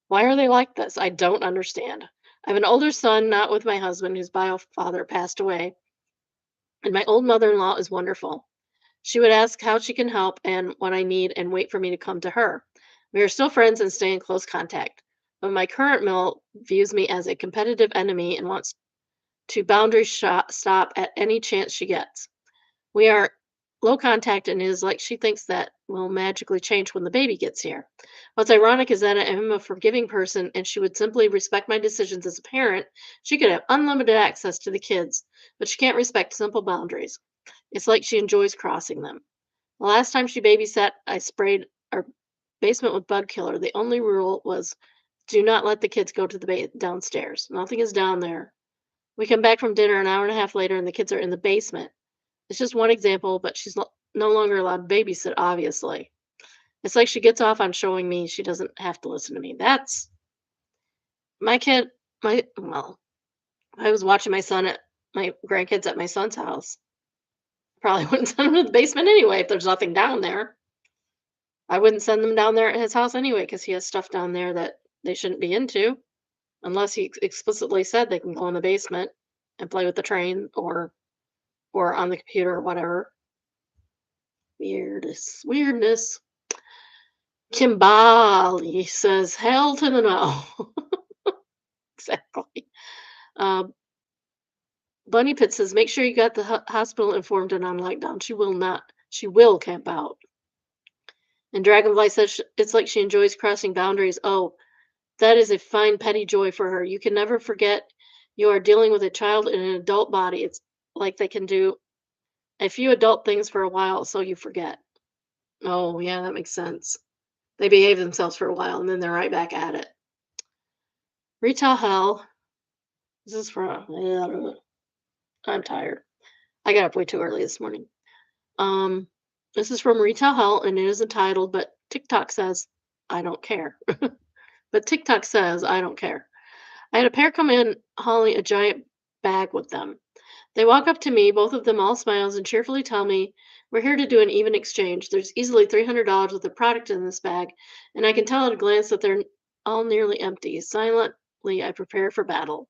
Why are they like this? I don't understand. I have an older son, not with my husband, whose bio father passed away, and my old mother in law is wonderful. She would ask how she can help and what I need and wait for me to come to her. We are still friends and stay in close contact. But my current mill views me as a competitive enemy and wants to stop at any chance she gets. We are low contact, and it is like she thinks that will magically change when the baby gets here. What's ironic is that I am a forgiving person and she would simply respect my decisions as a parent. She could have unlimited access to the kids, but she can't respect simple boundaries. It's like she enjoys crossing them. The last time she babysat, I sprayed our basement with bug killer. The only rule was do not let the kids go to the downstairs. Nothing is down there. We come back from dinner an hour and a half later and the kids are in the basement. It's just one example, but she's no longer allowed to babysit, obviously. It's like she gets off on showing me she doesn't have to listen to me. That's my kid. Well, I was watching my grandkids at my son's house. Probably wouldn't send them to the basement anyway if there's nothing down there. I wouldn't send them down there at his house anyway because he has stuff down there that they shouldn't be into unless he explicitly said they can go in the basement and play with the train or on the computer or whatever. Weirdness. Kimbali says, "Hell to the no." Exactly. Um, Bunny Pit says, "Make sure you got the hospital informed and on lockdown. She will not. She will camp out." And Dragonfly says, "It's like she enjoys crossing boundaries." Oh, that is a fine petty joy for her. You can never forget you are dealing with a child in an adult body. It's like they can do a few adult things for a while, so you forget. Oh, yeah, that makes sense. They behave themselves for a while and then they're right back at it. Retail Hell. This is from. I'm tired. I got up way too early this morning. Um, this is from Retail Hell and it is entitled, but TikTok says, I don't care. But TikTok says, I don't care. I had a pair come in hauling a giant bag with them. They walk up to me, both of them all smiles, and cheerfully tell me, we're here to do an even exchange. There's easily $300 worth of product in this bag, and I can tell at a glance that they're all nearly empty. Silently, I prepare for battle.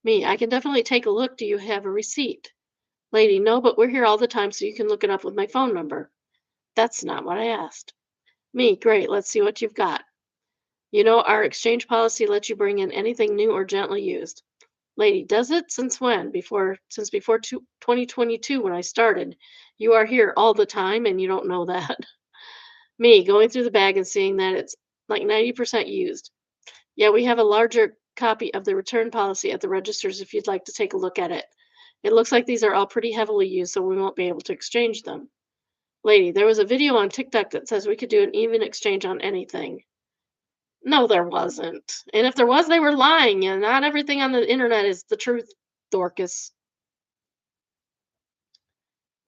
Me, I can definitely take a look. Do you have a receipt? Lady, no, but we're here all the time, so you can look it up with my phone number. That's not what I asked. Me, great, let's see what you've got. You know, our exchange policy lets you bring in anything new or gently used. Lady, does it? Since when? Since before 2022 when I started. You are here all the time and you don't know that. Me, going through the bag and seeing that it's like 90% used. Yeah, we have a larger copy of the return policy at the registers if you'd like to take a look at it. It looks like these are all pretty heavily used, so we won't be able to exchange them. Lady, there was a video on TikTok that says we could do an even exchange on anything. No, there wasn't. And if there was, they were lying, and not everything on the internet is the truth, Dorcas.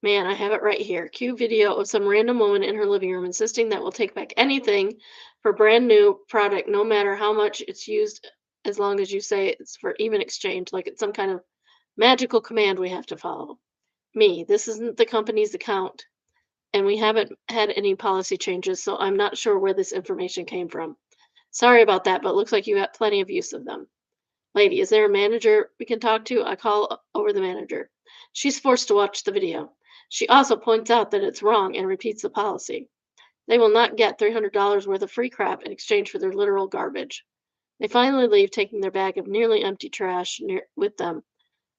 Man, I have it right here. Cue video of some random woman in her living room insisting that we'll take back anything for brand new product, no matter how much it's used, as long as you say it's for even exchange, like it's some kind of magical command we have to follow. Me, this isn't the company's account. and we haven't had any policy changes, so I'm not sure where this information came from. Sorry about that, but looks like you got plenty of use of them. Lady, is there a manager we can talk to? I call over the manager. She's forced to watch the video. She also points out that it's wrong and repeats the policy. They will not get $300 worth of free crap in exchange for their literal garbage. They finally leave, taking their bag of nearly empty trash with them.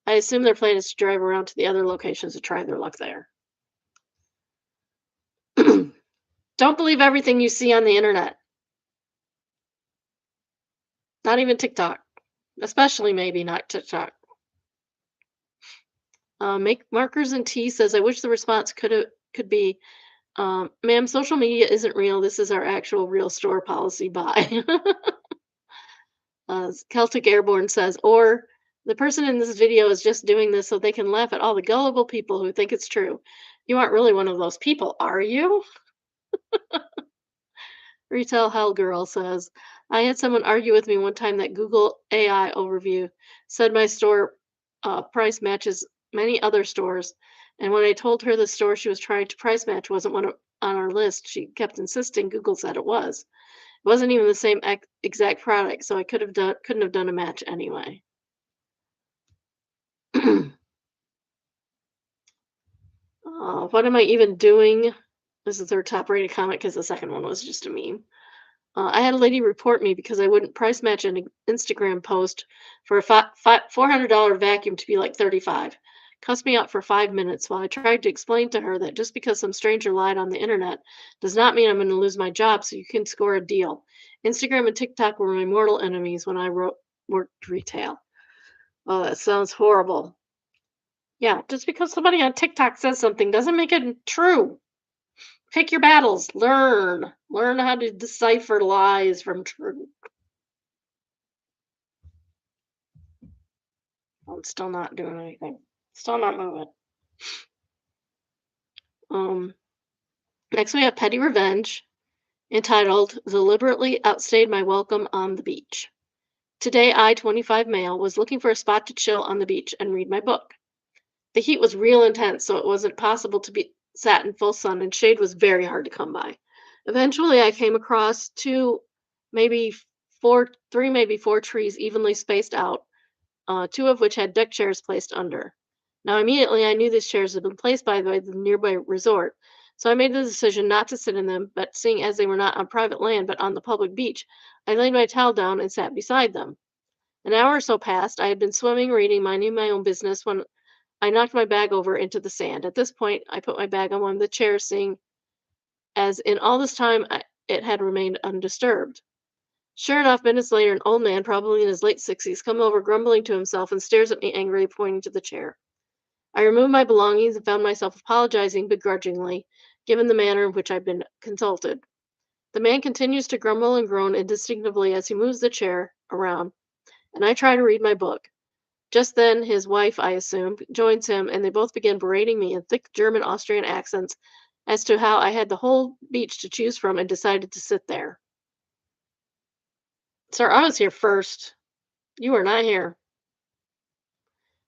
I assume their plan is to drive around to the other locations to try their luck there. Don't believe everything you see on the internet, not even TikTok, especially maybe not TikTok. Make markers and T says, I wish the response could be, ma'am, social media isn't real. This is our actual real store policy. Bye. Celtic Airborne says, or the person in this video is just doing this so they can laugh at all the gullible people who think it's true. You aren't really one of those people, are you? Retail Hell Girl says, I had someone argue with me one time that Google AI overview said my store price matches many other stores. And when I told her the store she was trying to price match wasn't on our list, she kept insisting Google said it was. It wasn't even the same exact product, so I couldn't have done a match anyway. What am I even doing? This is their top rated comment because the second one was just a meme. I had a lady report me because I wouldn't price match an Instagram post for a $400 vacuum to be like 35. Cussed me out for 5 minutes while I tried to explain to her that just because some stranger lied on the internet does not mean I'm going to lose my job so you can score a deal. Instagram and TikTok were my mortal enemies when I worked retail. Oh, that sounds horrible. Yeah, just because somebody on TikTok says something doesn't make it true. Pick your battles. Learn how to decipher lies from truth. I'm still not doing anything. Still not moving. Um, Next we have Petty Revenge, entitled Deliberately Outstayed My Welcome on the Beach. Today I, 25 male, was looking for a spot to chill on the beach and read my book. The heat was real intense, so it wasn't possible to be sat in full sun, and shade was very hard to come by. Eventually I came across maybe three, maybe four trees evenly spaced out, two of which had deck chairs placed under. Now, immediately I knew these chairs had been placed by the nearby resort, so I made the decision not to sit in them, but seeing as they were not on private land but on the public beach, I laid my towel down and sat beside them. An hour or so passed. I had been swimming, reading, minding my own business when I knocked my bag over into the sand. At this point, I put my bag on one of the chairs, seeing as in all this time it had remained undisturbed. Sure enough, minutes later, an old man, probably in his late 60s, comes over grumbling to himself and stares at me angrily, pointing to the chair. I removed my belongings and found myself apologizing begrudgingly, given the manner in which I'd been consulted. The man continues to grumble and groan indistinctly as he moves the chair around, and I try to read my book. Just then, his wife, I assume, joins him, and they both begin berating me in thick German Austrian accents as to how I had the whole beach to choose from and decided to sit there. Sir, I was here first. You were not here.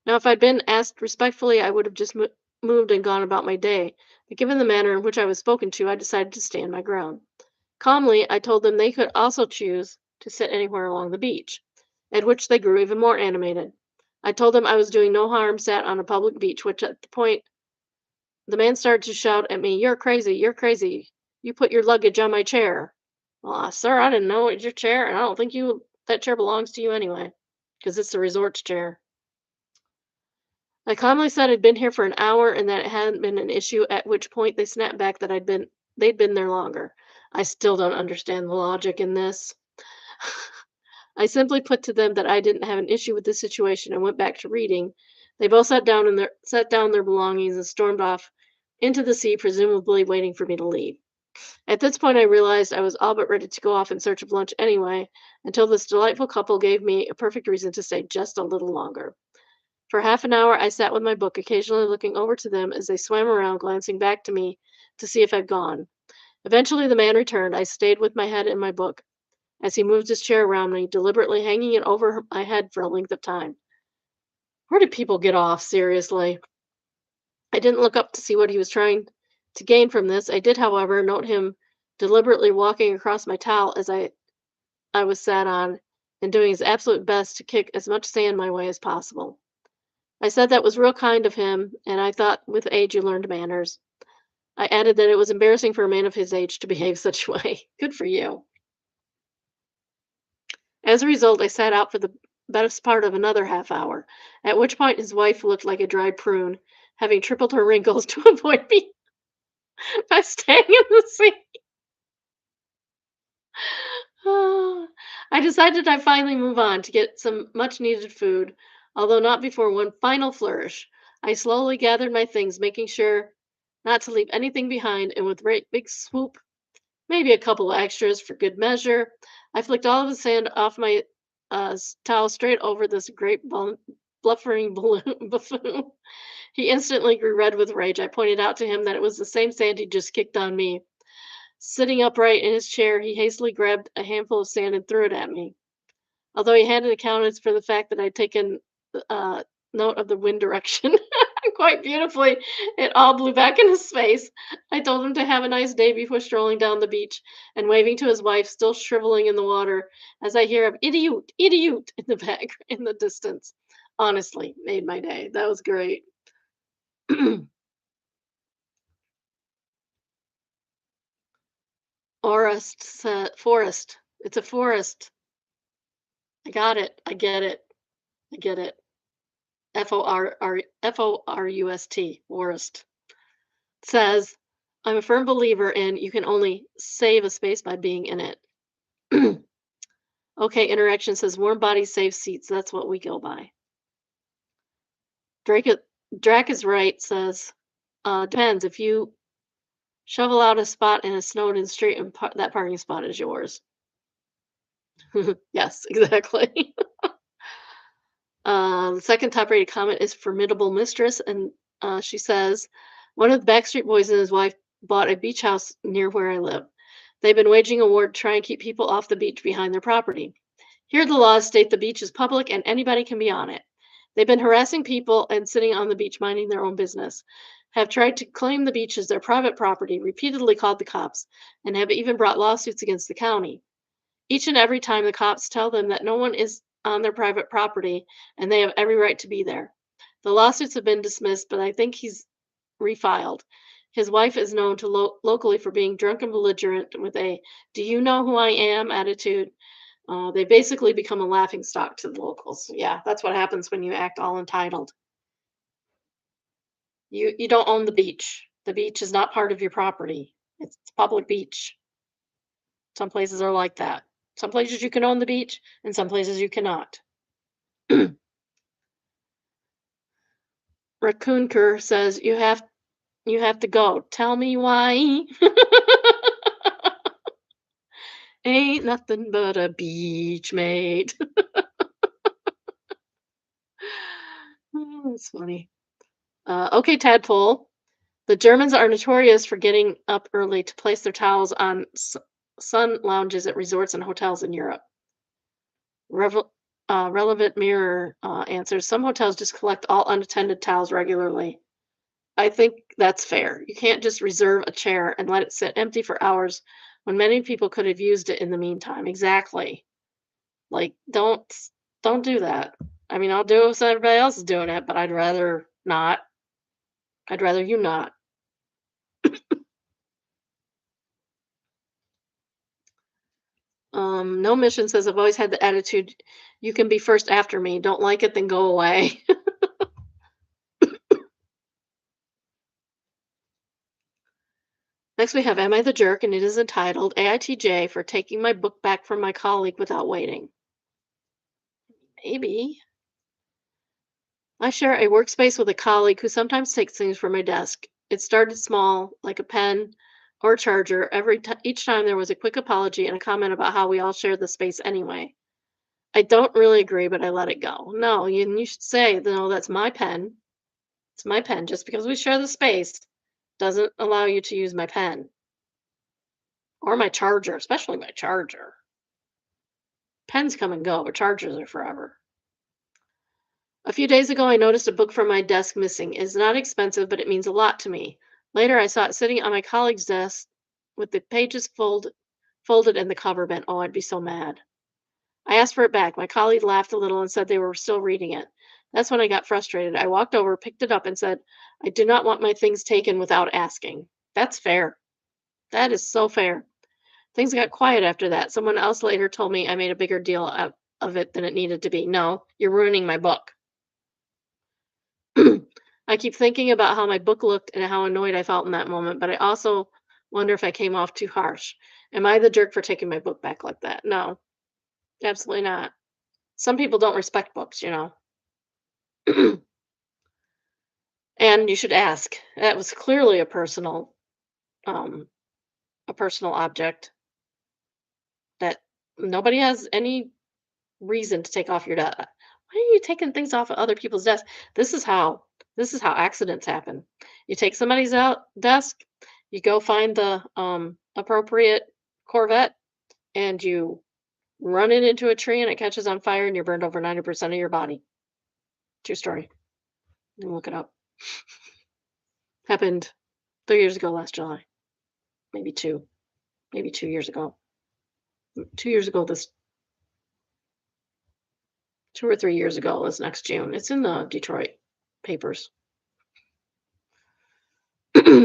Now, if I'd been asked respectfully, I would have just moved and gone about my day, but given the manner in which I was spoken to, I decided to stand my ground. Calmly, I told them they could also choose to sit anywhere along the beach, at which they grew even more animated. I told them I was doing no harm, sat on a public beach, which at the point the man started to shout at me, You're crazy, you're crazy. You put your luggage on my chair. Well, sir, I didn't know it was your chair, and I don't think that chair belongs to you anyway, because it's the resort's chair. I calmly said I'd been here for an hour and that it hadn't been an issue, at which point they snapped back that they'd been there longer. I still don't understand the logic in this. I simply put to them that I didn't have an issue with the situation and went back to reading. They both set down their belongings and stormed off into the sea, presumably waiting for me to leave. At this point, I realized I was all but ready to go off in search of lunch anyway, until this delightful couple gave me a perfect reason to stay just a little longer. For half an hour, I sat with my book, occasionally looking over to them as they swam around, glancing back to me to see if I'd gone. Eventually, the man returned. I stayed with my head in my book as he moved his chair around me, deliberately hanging it over my head for a length of time. Where do people get off, seriously? I didn't look up to see what he was trying To gain from this, I did, however, note him deliberately walking across my towel as I was sat on and doing his absolute best to kick as much sand my way as possible. I said that was real kind of him, and I thought with age you learned manners. I added that it was embarrassing for a man of his age to behave such a way. Good for you. As a result, I sat out for the best part of another half hour, at which point his wife looked like a dried prune, having tripled her wrinkles to avoid me by staying in the sea. I decided I'd finally move on to get some much needed food, although not before one final flourish. I slowly gathered my things, making sure not to leave anything behind, and with a big swoop, maybe a couple of extras for good measure, I flicked all of the sand off my towel straight over this great bluffering balloon buffoon. He instantly grew red with rage. I pointed out to him that it was the same sand he just kicked on me. Sitting upright in his chair, he hastily grabbed a handful of sand and threw it at me. Although he hadn't accounted for the fact that I'd taken uh, note of the wind direction quite beautifully, it all blew back in his face. I told him to have a nice day before strolling down the beach and waving to his wife, still shriveling in the water, as I hear of idiot, idiot in the back in the distance. Honestly, made my day. That was great. Forest. It's a forest. I got it. I get it. I get it. Forust. Forest. Says, I'm a firm believer in you can only save a space by being in it. Okay, interaction says warm bodies save seats. That's what we go by. Drake, Drac is right, says, depends. If you shovel out a spot in a snowed in street and that parking spot is yours. Yes, exactly. The second top rated comment is Formidable Mistress, and she says, one of the Backstreet Boys and his wife bought a beach house near where I live. They've been waging a war to try and keep people off the beach behind their property. Here, the laws state the beach is public and anybody can be on it. They've been harassing people and sitting on the beach minding their own business, have tried to claim the beach as their private property, repeatedly called the cops, and have even brought lawsuits against the county. Each and every time the cops tell them that no one is on their private property and they have every right to be there. The lawsuits have been dismissed, but I think he's refiled. His wife is known to locally for being drunk and belligerent with a "do you know who I am" attitude. They basically become a laughing stock to the locals. Yeah, that's what happens when you act all entitled. You don't own the beach. The beach is not part of your property. It's a public beach. Some places are like that. Some places you can own the beach, and some places you cannot. Raccoon says you have to go. Tell me why. Ain't nothing but a beach, mate. Oh, that's funny. Okay, Tadpole. The Germans are notorious for getting up early to place their towels on sun lounges at resorts and hotels in Europe. Relevant Mirror answers, some hotels just collect all unattended towels regularly. I think that's fair. You can't just reserve a chair and let it sit empty for hours when many people could have used it in the meantime. Exactly. Like, don't do that. I mean, I'll do it if everybody else is doing it, but I'd rather not. I'd rather you not. No Mission says, I've always had the attitude, you can be first after me. Don't like it, then go away. Next, we have Am I the Jerk? And it is entitled AITJ for taking my book back from my colleague without waiting. Maybe. I share a workspace with a colleague who sometimes takes things from my desk. It started small, like a pen or a charger. Each time there was a quick apology and a comment about how we all share the space anyway. I don't really agree, but I let it go. No, you should say, no, that's my pen. It's my pen. Just because we share the space doesn't allow you to use my pen or my charger, especially my charger. Pens come and go, but chargers are forever. A few days ago, I noticed a book from my desk missing. It's not expensive, but it means a lot to me. Later, I saw it sitting on my colleague's desk with the pages folded and the cover bent. Oh, I'd be so mad. I asked for it back. My colleague laughed a little and said they were still reading it. That's when I got frustrated. I walked over, picked it up, and said, I do not want my things taken without asking. That's fair. That is so fair. Things got quiet after that. Someone else later told me I made a bigger deal out of it than it needed to be. No, you're ruining my book. I keep thinking about how my book looked and how annoyed I felt in that moment, but I also wonder if I came off too harsh. Am I the jerk for taking my book back like that? No, absolutely not. Some people don't respect books, you know. And you should ask. That was clearly um, a personal object that nobody has any reason to take off your desk. Why are you taking things off of other people's desks? This is how this is how accidents happen. You take somebody's out desk, you go find the appropriate Corvette, and you run it into a tree, and it catches on fire, and you're burned over 90% of your body. True story. You can look it up. Happened 3 years ago last July, maybe maybe 2 years ago. 2 years ago, this 2 or 3 years ago, this next June. It's in the Detroit papers.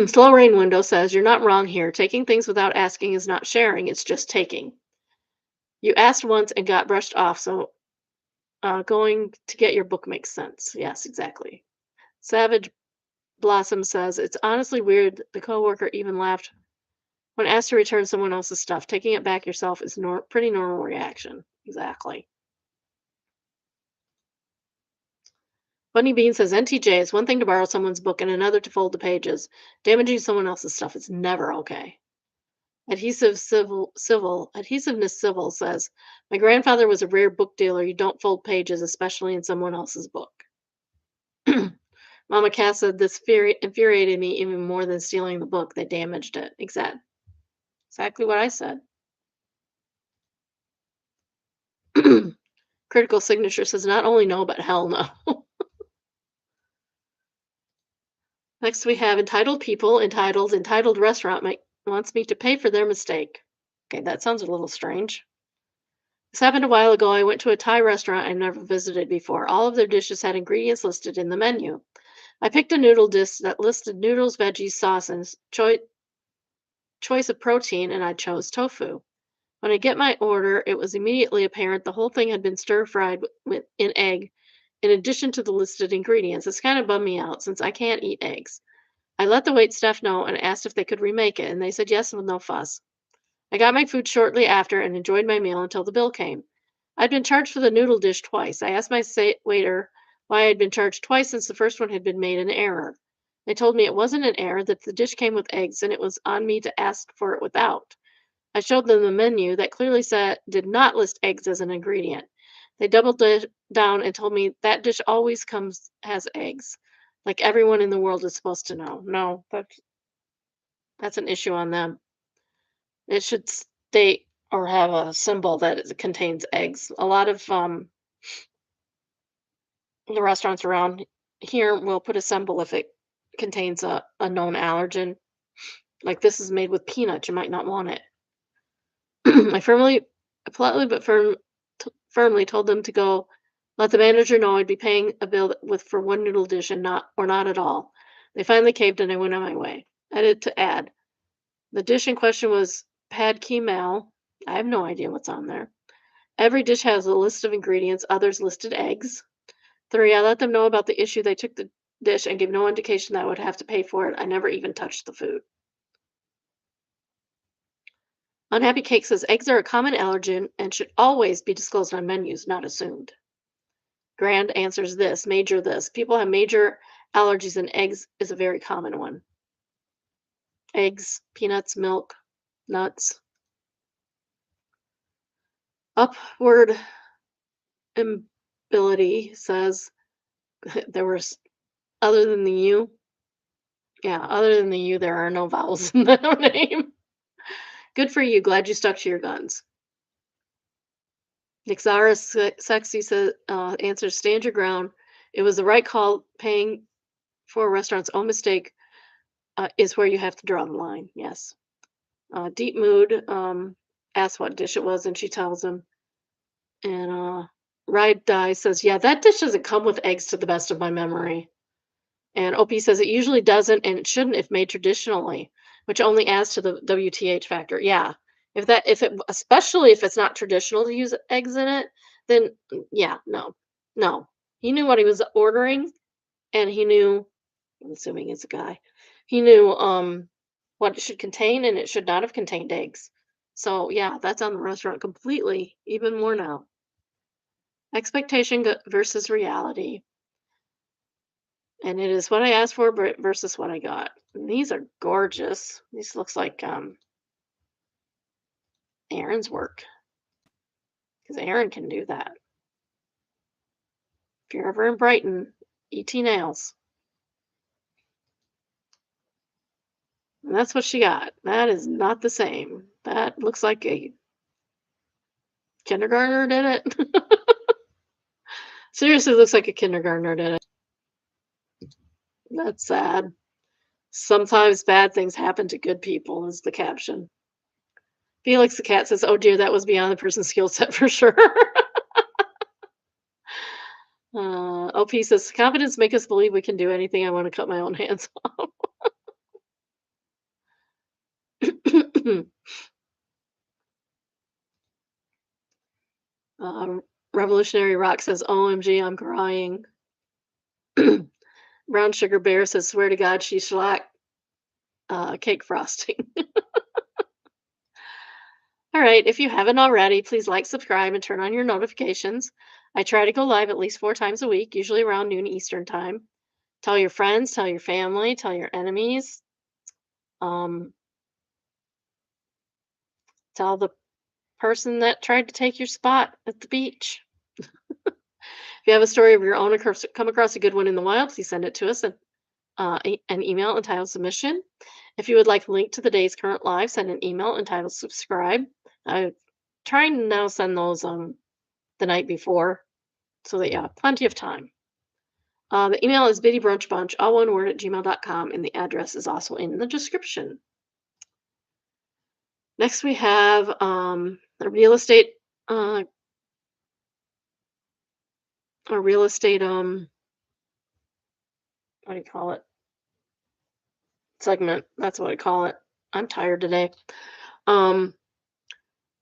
Slow Rain Window says, you're not wrong here. Taking things without asking is not sharing, it's just taking. You asked once and got brushed off, so going to get your book makes sense. Yes, exactly. Savage Blossom says, it's honestly weird the coworker even laughed when asked to return someone else's stuff. Taking it back yourself is pretty normal reaction. Exactly. Bunny Bean says, NTJ, it's one thing to borrow someone's book and another to fold the pages. Damaging someone else's stuff is never okay. Adhesiveness Civil says, my grandfather was a rare book dealer. You don't fold pages, especially in someone else's book. Mama Cass said, this infuriated me even more than stealing the book. They damaged it. Exactly what I said. Critical Signature says, not only no, but hell no. Next, we have Entitled People, Entitled Restaurant wants me to pay for their mistake. Okay, that sounds a little strange. This happened a while ago. I went to a Thai restaurant I'd never visited before. All of their dishes had ingredients listed in the menu. I picked a noodle dish that listed noodles, veggies, sauce, and choice of protein, and I chose tofu. When I get my order, it was immediately apparent the whole thing had been stir-fried in egg in addition to the listed ingredients. This kind of bummed me out since I can't eat eggs. I let the wait staff know and asked if they could remake it, and they said yes with no fuss. I got my food shortly after and enjoyed my meal until the bill came. I'd been charged for the noodle dish twice. I asked my waiter why I'd been charged twice since the first one had been made in error. They told me it wasn't an error, that the dish came with eggs and it was on me to ask for it without. I showed them the menu that clearly said did not list eggs as an ingredient. They doubled down and told me that dish always has eggs, like everyone in the world is supposed to know. No, that's an issue on them. It should state or have a symbol that it contains eggs. A lot of the restaurants around here will put a symbol if it contains a known allergen. Like this is made with peanuts, you might not want it. I politely but firmly told them to go let the manager know I'd be paying a bill for one noodle dish and not at all. They finally caved and I went on my way. Edit to add. The dish in question was pad ki mal. I have no idea what's on there. Every dish has a list of ingredients. Others listed eggs. 3, I let them know about the issue. They took the dish and gave no indication that I would have to pay for it. I never even touched the food. Unhappy Cake says eggs are a common allergen and should always be disclosed on menus, not assumed. Grand answers major this. People have major allergies and eggs is a very common one. Eggs, peanuts, milk, nuts. Upward Ability says there was other than the U. Yeah, other than the U, there are no vowels in the name. Good for you. Glad you stuck to your guns. Nixara Sexy says, answers, stand your ground. It was the right call. Paying for a restaurant's own mistake is where you have to draw the line. Yes. Deep mood. Asks what dish it was, and she tells him. And Ride Die says, "Yeah, that dish doesn't come with eggs, to the best of my memory." And OP says it usually doesn't, and it shouldn't if made traditionally, which only adds to the WTH factor. Yeah, if it, especially if it's not traditional to use eggs in it, then yeah, no, no. He knew what he was ordering, and he knew. I'm assuming it's a guy. He knew what it should contain, and it should not have contained eggs. So yeah, that's on the restaurant completely. Even more now. Expectation versus reality. And it is what I asked for versus what I got. And these are gorgeous. This looks like Aaron's work, because Aaron can do that. If you're ever in Brighton, ET Nails. And that's what she got. That is not the same. That looks like a kindergartner did it. Seriously, looks like a kindergartner did it. That's sad. Sometimes bad things happen to good people, is the caption. Felix the cat says, "Oh dear, that was beyond the person's skill set for sure." OP says, "Confidence make us believe we can do anything. I want to cut my own hands off." um, Revolutionary Rock says, "OMG, I'm crying." Brown Sugar Bear says, "Swear to God, she shellacked cake frosting." All right, if you haven't already, please like, subscribe, and turn on your notifications. I try to go live at least 4 times a week, usually around noon Eastern time. Tell your friends, tell your family, tell your enemies. Um, Tell the person that tried to take your spot at the beach. If you have a story of your own or come across a good one in the wild, please send it to us at an email entitled submission. If you would like a link to the day's current live, send an email entitled subscribe. I'm trying to now send those the night before so that you have plenty of time. The email is biddybrunchbunch, all one word, at gmail.com, and the address is also in the description. Next, we have a real estate, uh, what do you call it? Segment. That's what I call it. I'm tired today. Um,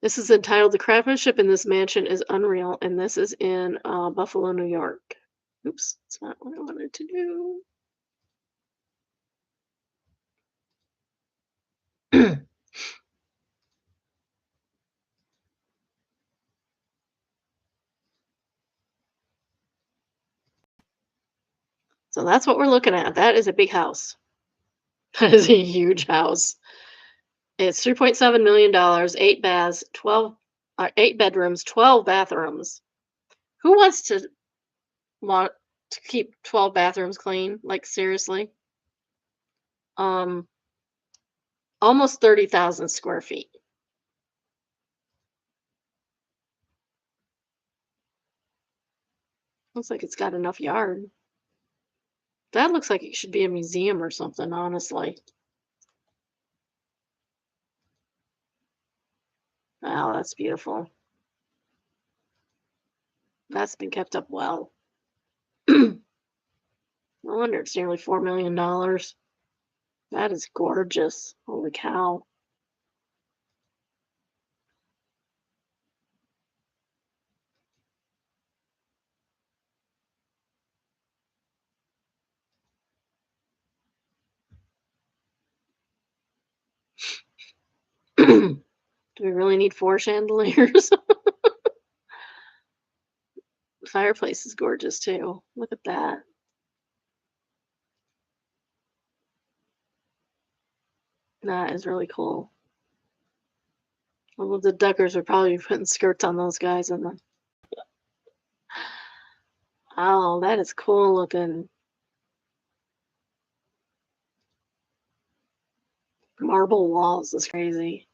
this is entitled "The Craftsmanship in This Mansion is Unreal," and this is in Buffalo, New York. Oops, that's not what I wanted to do. So that's what we're looking at. That is a big house. That is a huge house. It's $3.7 million, 8 baths, 12, 8 bedrooms, 12 bathrooms. Who wants to want to keep 12 bathrooms clean? Like, seriously? Um, Almost 30,000 square feet. Looks like it's got enough yard. That looks like it should be a museum or something, honestly. Wow, that's beautiful. That's been kept up well. No wonder it's nearly $4 million. That is gorgeous. Holy cow. Do we really need 4 chandeliers? The fireplace is gorgeous too. Look at that. That is really cool. Well, the Duggars are probably putting skirts on those guys in them. Oh, that is cool looking. Marble walls is crazy.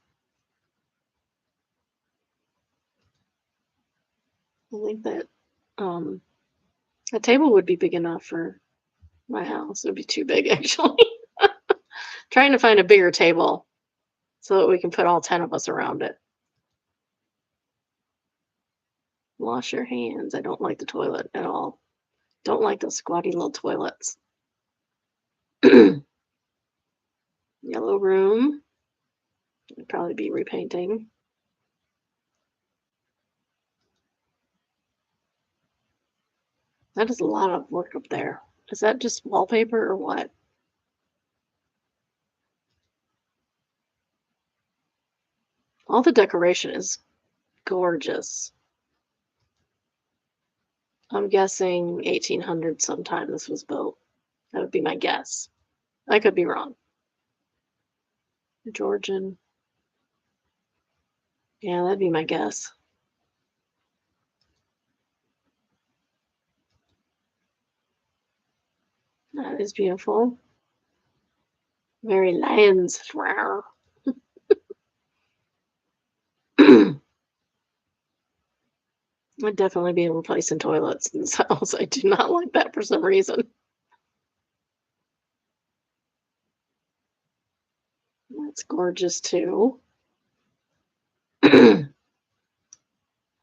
I think that a table would be big enough for my house. It would be too big, actually. Trying to find a bigger table so that we can put all 10 of us around it. Wash your hands. I don't like the toilet at all. Don't like those squatty little toilets. Yellow room. I'd probably be repainting. That is a lot of work up there. Is that just wallpaper or what? All the decoration is gorgeous. I'm guessing 1800 sometime this was built. That would be my guess. I could be wrong. Georgian. Yeah, that'd be my guess. That is beautiful. Very lions. I'd definitely be replacing toilets in this house. I do not like that for some reason. That's gorgeous too.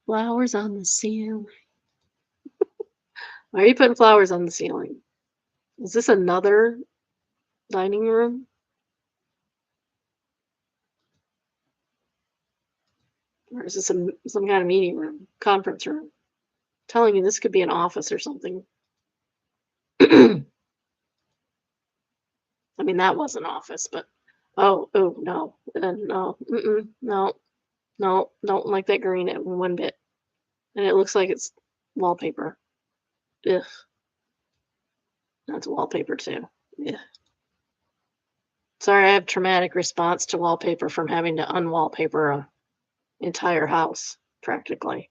Flowers on the ceiling. Why are you putting flowers on the ceiling? Is this another dining room? Or is this some kind of meeting room, conference room? Telling you this could be an office or something. I mean, that was an office, but oh, no, no, no, no, don't like that green at one bit. And it looks like it's wallpaper. Ugh, that's wallpaper too. Yeah. Sorry, I have traumatic response to wallpaper from having to unwallpaper a entire house practically.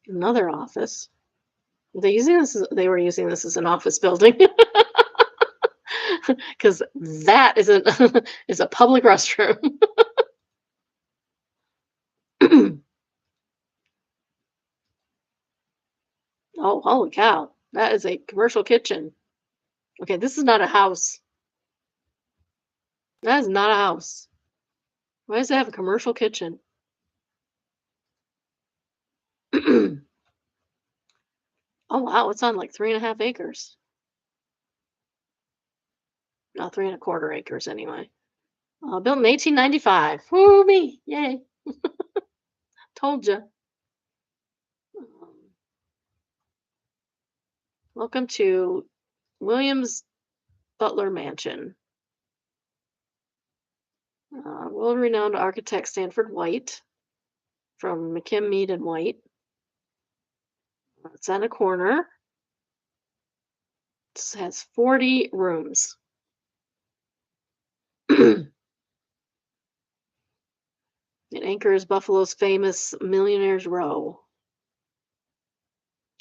Another office. They were using this as an office building because that isn't is a public restroom. Oh, holy cow. That is a commercial kitchen. Okay, this is not a house. That is not a house. Why does it have a commercial kitchen? Oh wow, it's on like 3.5 acres. No, 3.25 acres anyway. Built in 1895. Woo me! Yay! Told you. Welcome to Williams Butler Mansion. World-renowned architect Stanford White from McKim, Mead and White. It's on a corner. It has 40 rooms. It anchors Buffalo's famous Millionaire's Row.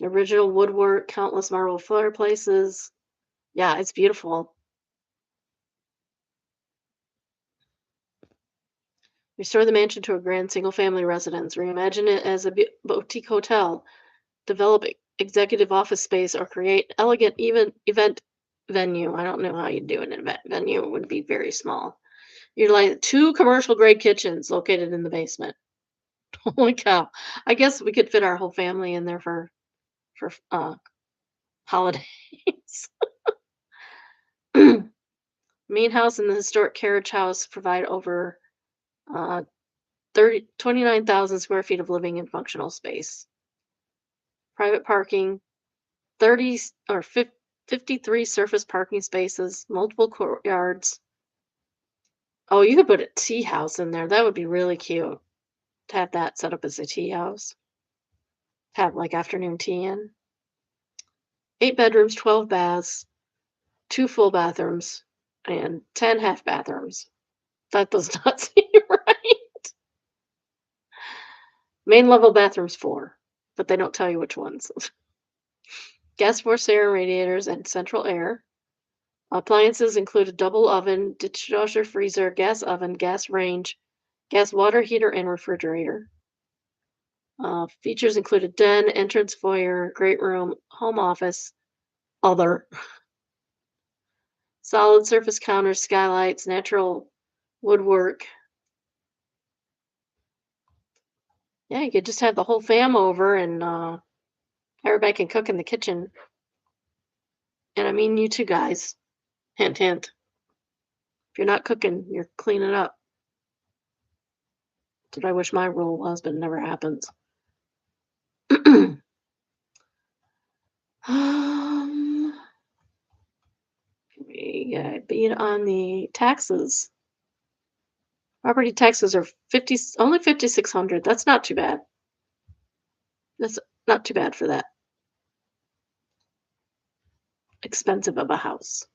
Original woodwork, countless marble fireplaces. Yeah, it's beautiful. Restore the mansion to a grand single-family residence. Reimagine it as a boutique hotel. Develop executive office space or create elegant event venue. I don't know how you do an event venue. It would be very small. You're like 2 commercial grade kitchens located in the basement. Holy cow. I guess we could fit our whole family in there for holidays. Main house and the historic carriage house provide over uh 29,000 square feet of living and functional space. Private parking, 30 or 53 surface parking spaces, multiple courtyards. Oh, you could put a tea house in there. That would be really cute to have that set up as a tea house. Have like afternoon tea in. 8 bedrooms, 12 baths, 2 full bathrooms, and 10 half bathrooms. That does not seem right. Main level bathrooms 4, but they don't tell you which ones. Gas forced air radiators and central air. Appliances include a double oven, dishwasher, freezer, gas oven, gas range, gas water heater, and refrigerator. Features include a den, entrance foyer, great room, home office, other, solid surface counters, skylights, natural woodwork. Yeah, you could just have the whole fam over and everybody can cook in the kitchen. And I mean, you two guys. Hint, hint. If you're not cooking, you're cleaning up. That's what I wish my rule was, but it never happens. um, we got beat on the taxes. Property taxes are only 5,600. That's not too bad. That's not too bad for that expensive of a house.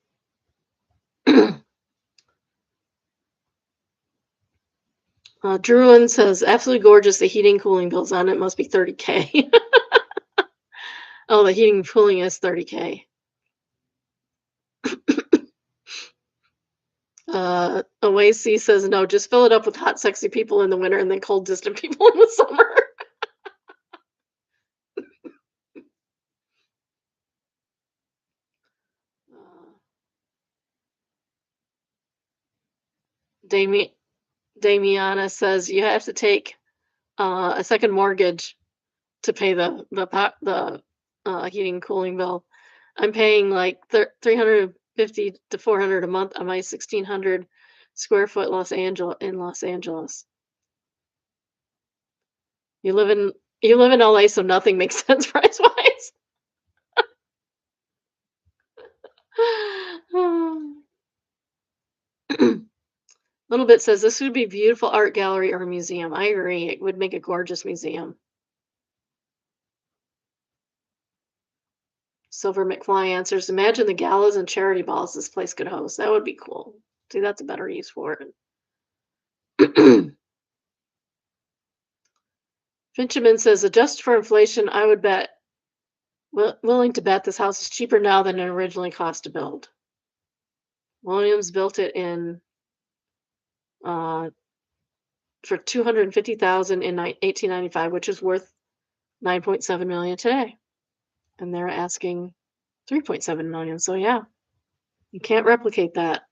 Druin says, absolutely gorgeous. The heating cooling bills on it must be 30K. Oh, the heating and cooling is 30K. Oasis says, no, just fill it up with hot, sexy people in the winter and then cold, distant people in the summer. Dami- Damiana says, you have to take a second mortgage to pay the heating and cooling bill. I'm paying like 350 to 400 a month on my 1,600 square foot Los Angeles. You live in LA, so nothing makes sense price wise. Little bit says this would be beautiful art gallery or museum. I agree. It would make a gorgeous museum. Silver McFly answers, imagine the galas and charity balls this place could host. That would be cool. See, that's a better use for it. Finchman says, adjust for inflation, I would bet, willing to bet this house is cheaper now than it originally cost to build. Williams built it in uh, for 250,000 in 1895, which is worth 9.7 million today, and they're asking 3.7 million. So yeah, you can't replicate that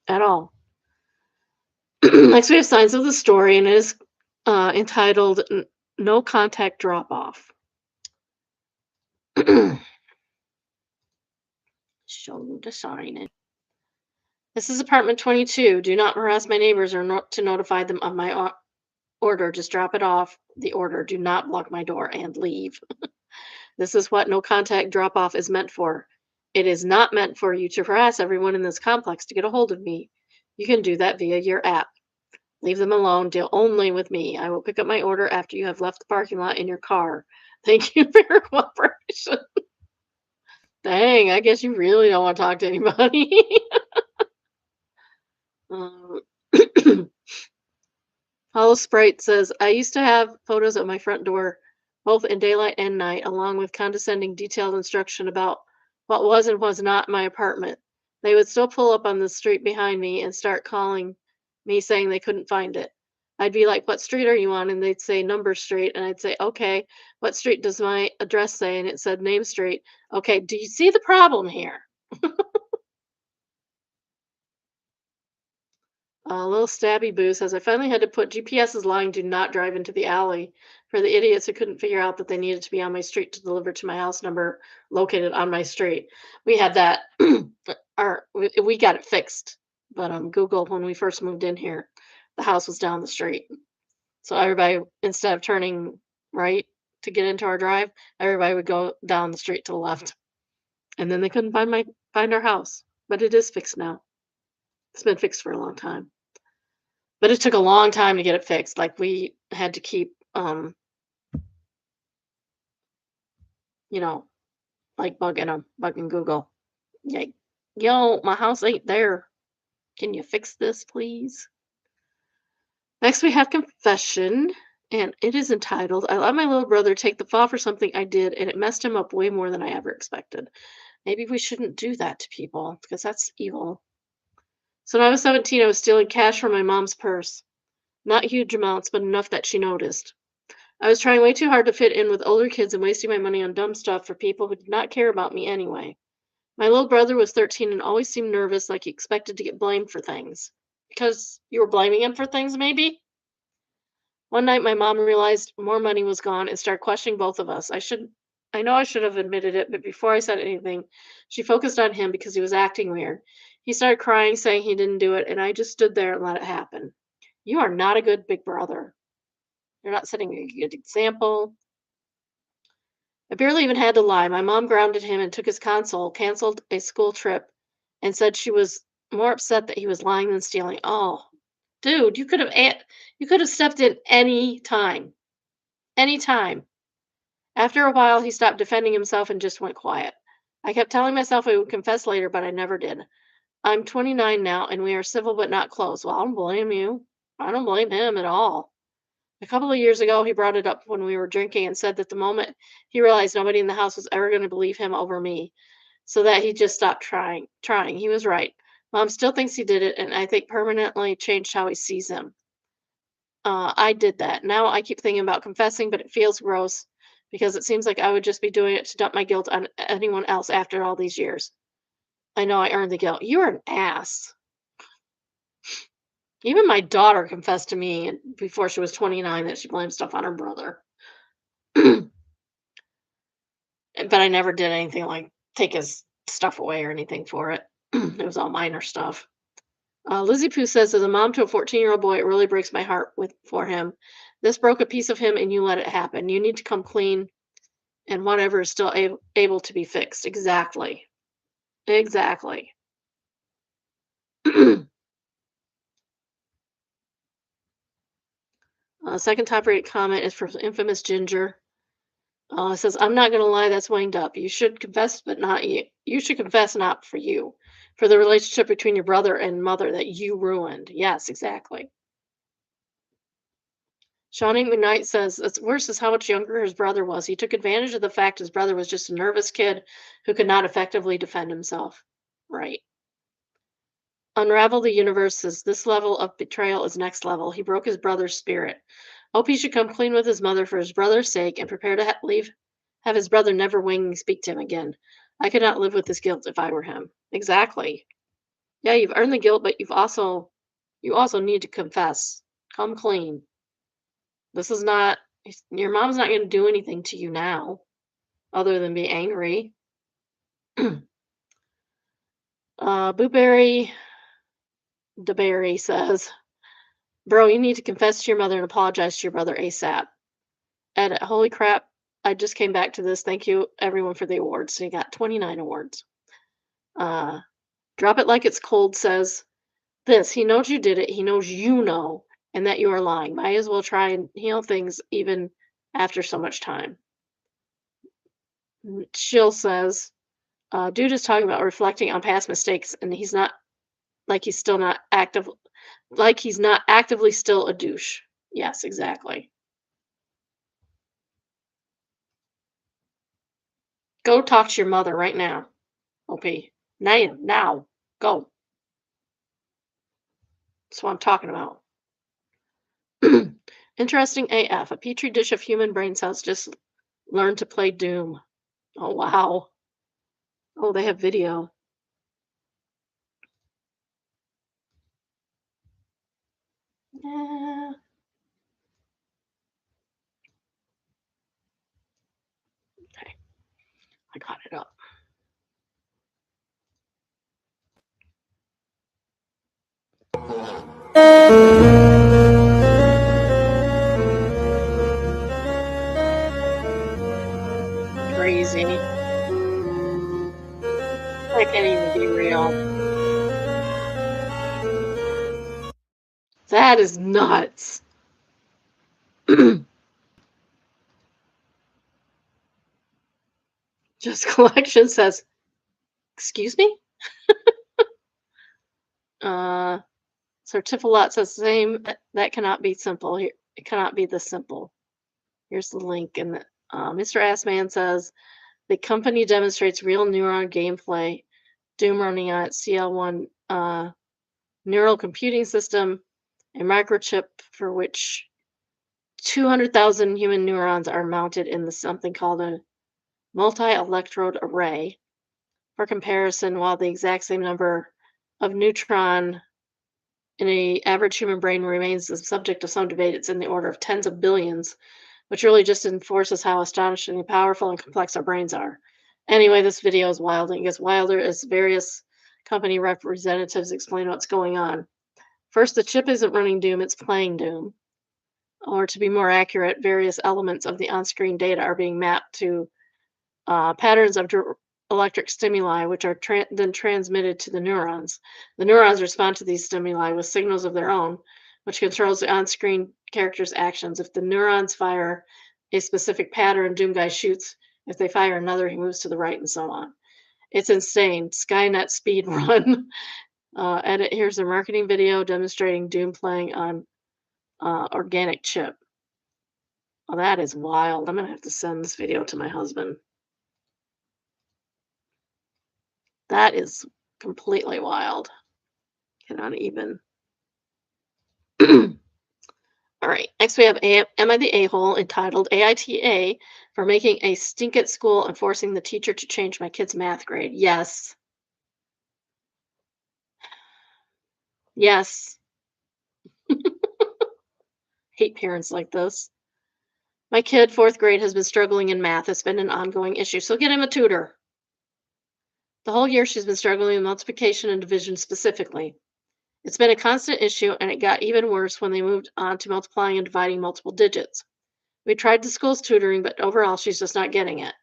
at all. Next, we have signs of the story, and it is entitled "No Contact Drop Off." Show the sign. This is apartment 22. Do not harass my neighbors or to notify them of my order. Just drop it off the order. Do not block my door and leave. This is what no contact drop off is meant for. It is not meant for you to harass everyone in this complex to get a hold of me. You can do that via your app. Leave them alone. Deal only with me. I will pick up my order after you have left the parking lot in your car. Thank you for your cooperation. Dang, I guess you really don't want to talk to anybody. um, Hollow Sprite says, I used to have photos of my front door, both in daylight and night, along with condescending detailed instruction about what was and was not my apartment. They would still pull up on the street behind me and start calling me saying they couldn't find it. I'd be like, what street are you on? And they'd say Number Street. And I'd say, okay, what street does my address say? And it said Name Street. Okay, do you see the problem here? Little Stabby Boo says, I finally had to put GPS's lying do not drive into the alley for the idiots who couldn't figure out that they needed to be on my street to deliver to my house number located on my street. We had that, we got it fixed. But Google, when we first moved in here, the house was down the street. So everybody, instead of turning right to get into our drive, everybody would go down the street to the left. And then they couldn't find our house. But it is fixed now. It's been fixed for a long time. But it took a long time to get it fixed. Like we had to keep, you know, like bugging Google. Like, yo, my house ain't there. Can you fix this, please? Next, we have confession, and it is entitled, I let my little brother take the fall for something I did, and it messed him up way more than I ever expected. Maybe we shouldn't do that to people because that's evil. So when I was 17, I was stealing cash from my mom's purse. Not huge amounts, but enough that she noticed. I was trying way too hard to fit in with older kids and wasting my money on dumb stuff for people who did not care about me anyway. My little brother was 13 and always seemed nervous, like he expected to get blamed for things. Because you were blaming him for things, maybe? One night, my mom realized more money was gone and started questioning both of us. I know I should have admitted it, but before I said anything, she focused on him because he was acting weird. He started crying, saying he didn't do it, and I just stood there and let it happen. You are not a good big brother. You're not setting a good example. I barely even had to lie. My mom grounded him and took his console, canceled a school trip, and said she was more upset that he was lying than stealing. Oh, dude, you could have stepped in any time. Any time. After a while, he stopped defending himself and just went quiet. I kept telling myself I would confess later, but I never did. I'm 29 now, and we are civil but not close. Well, I don't blame you. I don't blame him at all. A couple of years ago, he brought it up when we were drinking and said that the moment he realized nobody in the house was ever going to believe him over me, so that he just stopped trying. He was right. Mom still thinks he did it, and I think permanently changed how he sees him. I did that. Now I keep thinking about confessing, but it feels gross because it seems like I would just be doing it to dump my guilt on anyone else after all these years. I know I earned the guilt. You're an ass. Even my daughter confessed to me before she was 29 that she blamed stuff on her brother. But I never did anything like take his stuff away or anything for it. It was all minor stuff. Lizzie Pooh says, as a mom to a 14-year-old boy, it really breaks my heart for him. This broke a piece of him, and you let it happen. You need to come clean, and whatever is still able to be fixed. Exactly. Exactly. Second top rated comment is from infamous Ginger. It says, I'm not going to lie, that's winged up. You should confess, but not you. You should confess, not for you, for the relationship between your brother and mother that you ruined. Yes, exactly. Shawnee McKnight says, it's worse is how much younger his brother was. He took advantage of the fact his brother was just a nervous kid who could not effectively defend himself. Right. Unravel the Universe says, this level of betrayal is next level. He broke his brother's spirit. Hope he should come clean with his mother for his brother's sake and prepare to have his brother never wing speak to him again. I could not live with this guilt if I were him. Exactly. Yeah, you've earned the guilt, but you also need to confess. Come clean. This is not your mom's not going to do anything to you now other than be angry. Booberry DeBerry says, bro, you need to confess to your mother and apologize to your brother ASAP. And holy crap, I just came back to this. Thank you, everyone, for the awards. So you got 29 awards. Uh, Drop It Like It's Cold says, this, he knows you did it. He knows you know, and that you are lying. Might as well try and heal things even after so much time. Chill says, dude is talking about reflecting on past mistakes, and he's not like he's still not active, like he's not actively still a douche. Yes, exactly. Go talk to your mother right now, OP. Now, go. That's what I'm talking about. Interesting AF. A petri dish of human brain cells just learned to play Doom. Oh, wow. Oh, they have video. Yeah. Okay, I got it up. Crazy. That can't even be real. That is nuts. Just Collection says, excuse me? Uh, Certifalot says, same. That cannot be simple. Here, it cannot be this simple. Here's the link. And Mr. Assman says, the company demonstrates real neuron gameplay. Doom running on its CL1 neural computing system, a microchip for which 200,000 human neurons are mounted in something called a multi-electrode array. For comparison, while the exact same number of neutron in a average human brain remains the subject of some debate, it's in the order of tens of billions, which really just enforces how astonishingly powerful and complex our brains are. Anyway, this video is wild, and it gets wilder as various company representatives explain what's going on. First, the chip isn't running Doom, it's playing Doom. Or to be more accurate, various elements of the on-screen data are being mapped to patterns of electric stimuli, which are then transmitted to the neurons. The neurons respond to these stimuli with signals of their own, which controls the on-screen character's actions. If the neurons fire a specific pattern, Doom Guy shoots. If they fire another, he moves to the right, and so on. It's insane. Skynet speed run. Edit. Here's a marketing video demonstrating Doom playing on organic chip. Oh, that is wild. I'm gonna have to send this video to my husband. That is completely wild. Cannot even. All right. Next, we have Am I the A-hole entitled AITA for making a stink at school and forcing the teacher to change my kid's math grade? Yes. Yes. Hate parents like this. My kid, fourth grade, has been struggling in math. It's been an ongoing issue, so get him a tutor. The whole year she's been struggling with multiplication and division specifically. It's been a constant issue, and it got even worse when they moved on to multiplying and dividing multiple digits. We tried the school's tutoring, but overall, she's just not getting it.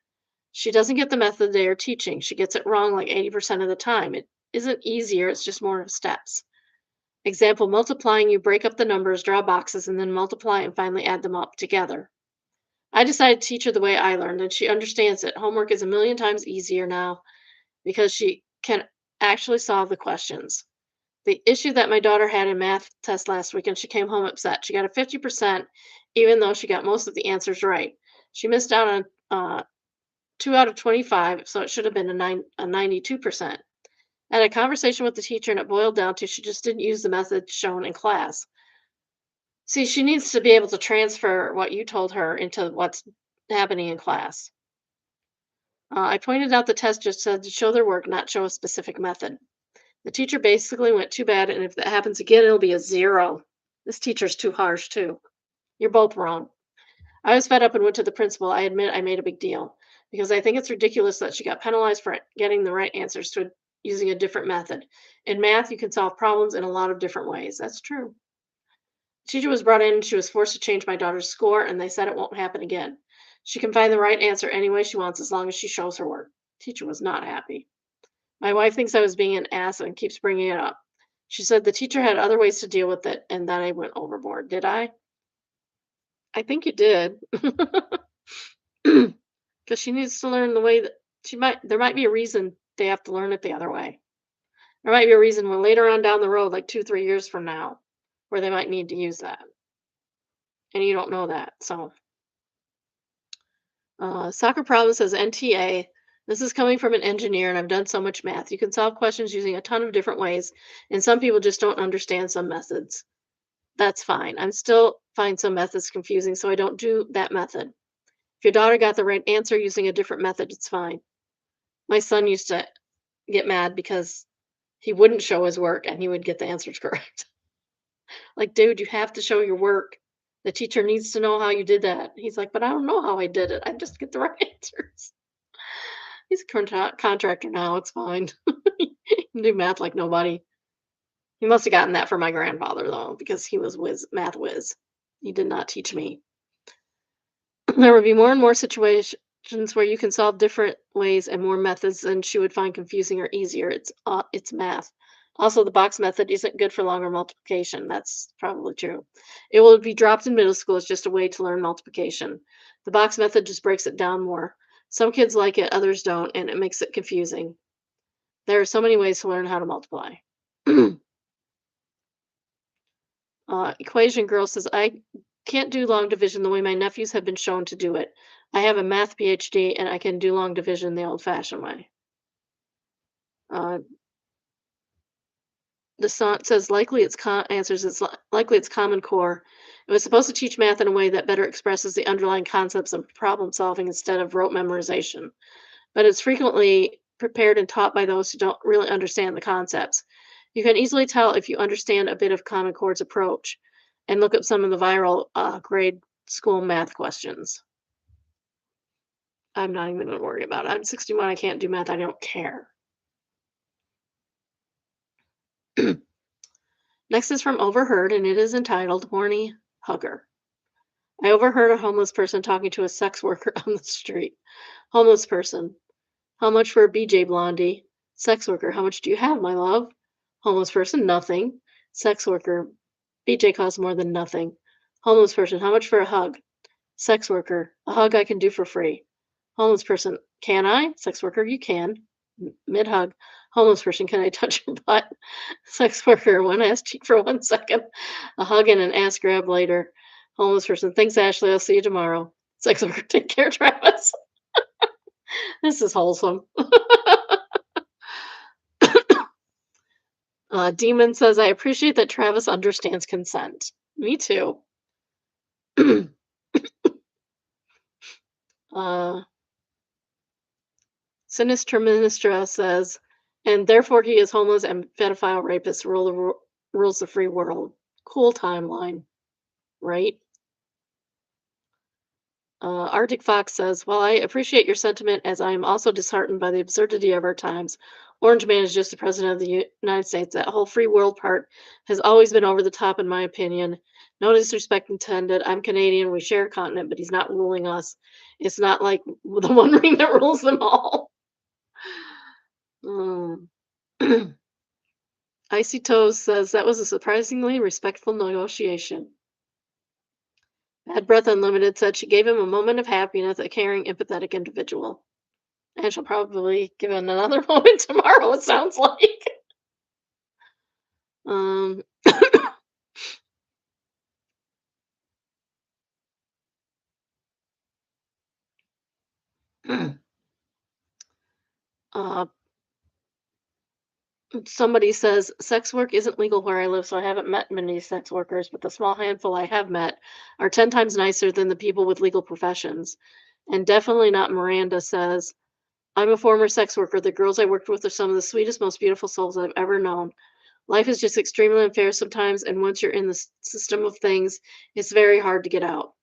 She doesn't get the method they are teaching. She gets it wrong like 80% of the time. It isn't easier, it's just more steps. Example, multiplying, you break up the numbers, draw boxes, and then multiply and finally add them up together. I decided to teach her the way I learned, and she understands it. Homework is a million times easier now because she can actually solve the questions. The issue that my daughter had in math test last week, and she came home upset. She got a 50%, even though she got most of the answers right. She missed out on 2 out of 25, so it should have been a 92%. I had a conversation with the teacher, and it boiled down to she just didn't use the method shown in class. See, she needs to be able to transfer what you told her into what's happening in class. I pointed out the test just said to show their work, not show a specific method. The teacher basically went, too bad, and if that happens again, it'll be a 0. This teacher's too harsh, too. You're both wrong. I was fed up and went to the principal. I admit I made a big deal because I think it's ridiculous that she got penalized for getting the right answers to using a different method. In math, you can solve problems in a lot of different ways. That's true. The teacher was brought in and she was forced to change my daughter's score, and they said it won't happen again. She can find the right answer any way she wants as long as she shows her work. Teacher was not happy. My wife thinks I was being an ass and keeps bringing it up. She said the teacher had other ways to deal with it and that I went overboard. Did I? I think you did. Because she needs to learn the way that there might be a reason they have to learn it the other way. There might be a reason when later on down the road, like 2, 3 years from now, where they might need to use that. And you don't know that. So, soccer problem says NTA. This is coming from an engineer, and I've done so much math. You can solve questions using a ton of different ways, and some people just don't understand some methods. That's fine. I'm still find some methods confusing, so I don't do that method. If your daughter got the right answer using a different method, it's fine. My son used to get mad because he wouldn't show his work and he would get the answers correct. Like, dude, you have to show your work. The teacher needs to know how you did that. He's like, but I don't know how I did it. I just get the right answers. He's a contractor now. It's fine. He can do math like nobody. He must have gotten that from my grandfather, though, because he was math whiz. He did not teach me. There would be more and more situations where you can solve different ways and more methods than she would find confusing or easier. It's math. Also, the box method isn't good for longer multiplication. That's probably true. It will be dropped in middle school. It's just a way to learn multiplication. The box method just breaks it down more. Some kids like it, others don't, and it makes it confusing. There are so many ways to learn how to multiply. Equation Girl says, I can't do long division the way my nephews have been shown to do it. I have a math PhD and I can do long division the old fashioned way. The song says likely answers it's likely it's Common Core. It was supposed to teach math in a way that better expresses the underlying concepts of problem solving instead of rote memorization. But it's frequently prepared and taught by those who don't really understand the concepts. You can easily tell if you understand a bit of Common Core's approach and look up some of the viral grade school math questions. I'm not even going to worry about it. I'm 61. I can't do math. I don't care. Next is from Overheard, and it is entitled Horny Hugger. I overheard a homeless person talking to a sex worker on the street. Homeless person. How much for a BJ Blondie? Sex worker. How much do you have, my love? Homeless person. Nothing. Sex worker. BJ costs more than nothing. Homeless person. How much for a hug? Sex worker. A hug I can do for free. Homeless person. Can I? Sex worker. You can. Mid hug. Homeless person. Can I touch your butt? Sex worker. One ass cheek for 1 second. A hug and an ass grab later. Homeless person. Thanks, Ashley. I'll see you tomorrow. Sex worker. Take care, Travis. This is wholesome. Demon says, I appreciate that Travis understands consent. Me too. uh, Sinister Ministra says, and therefore he is homeless and pedophile rapist, rules the free world. Cool timeline, right? Arctic Fox says, while I appreciate your sentiment, as I am also disheartened by the absurdity of our times, Orange Man is just the president of the United States. That whole free world part has always been over the top, in my opinion. No disrespect intended. I'm Canadian. We share a continent, but he's not ruling us. It's not like the One Ring that rules them all. Mm. Icy Toes says that was a surprisingly respectful negotiation. Bad Breath Unlimited said she gave him a moment of happiness, a caring, empathetic individual. And she'll probably give him another moment tomorrow, it sounds like. Um, uh, somebody says sex work isn't legal where I live, so I haven't met many sex workers, but the small handful I have met are 10 times nicer than the people with legal professions. And definitely not Miranda says, I'm a former sex worker. The girls I worked with are some of the sweetest, most beautiful souls I've ever known. Life is just extremely unfair sometimes, and once you're in the system of things, it's very hard to get out.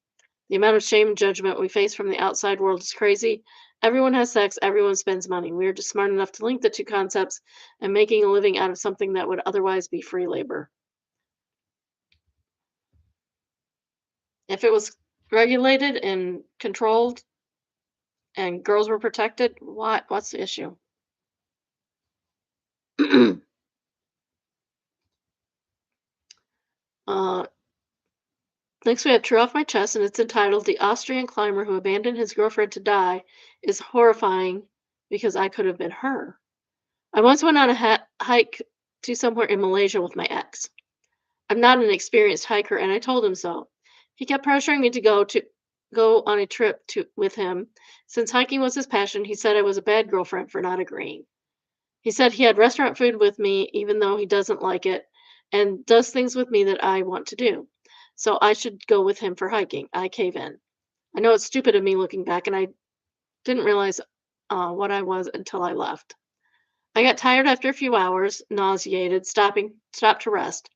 The amount of shame and judgment we face from the outside world is crazy. Everyone has sex, everyone spends money. We are just smart enough to link the two concepts and making a living out of something that would otherwise be free labor. If it was regulated and controlled and girls were protected, what's the issue? uh, Next, we have True Off My Chest, and it's entitled The Austrian Climber Who Abandoned His Girlfriend to Die is Horrifying Because I Could Have Been Her. I once went on a hike to somewhere in Malaysia with my ex. I'm not an experienced hiker, and I told him so. He kept pressuring me to go on a trip with him. Since hiking was his passion, he said I was a bad girlfriend for not agreeing. He said he had restaurant food with me, even though he doesn't like it, and does things with me that I want to do. So I should go with him for hiking. I cave in. I know it's stupid of me looking back, and I didn't realize what I was until I left. I got tired after a few hours, nauseated, stopped to rest.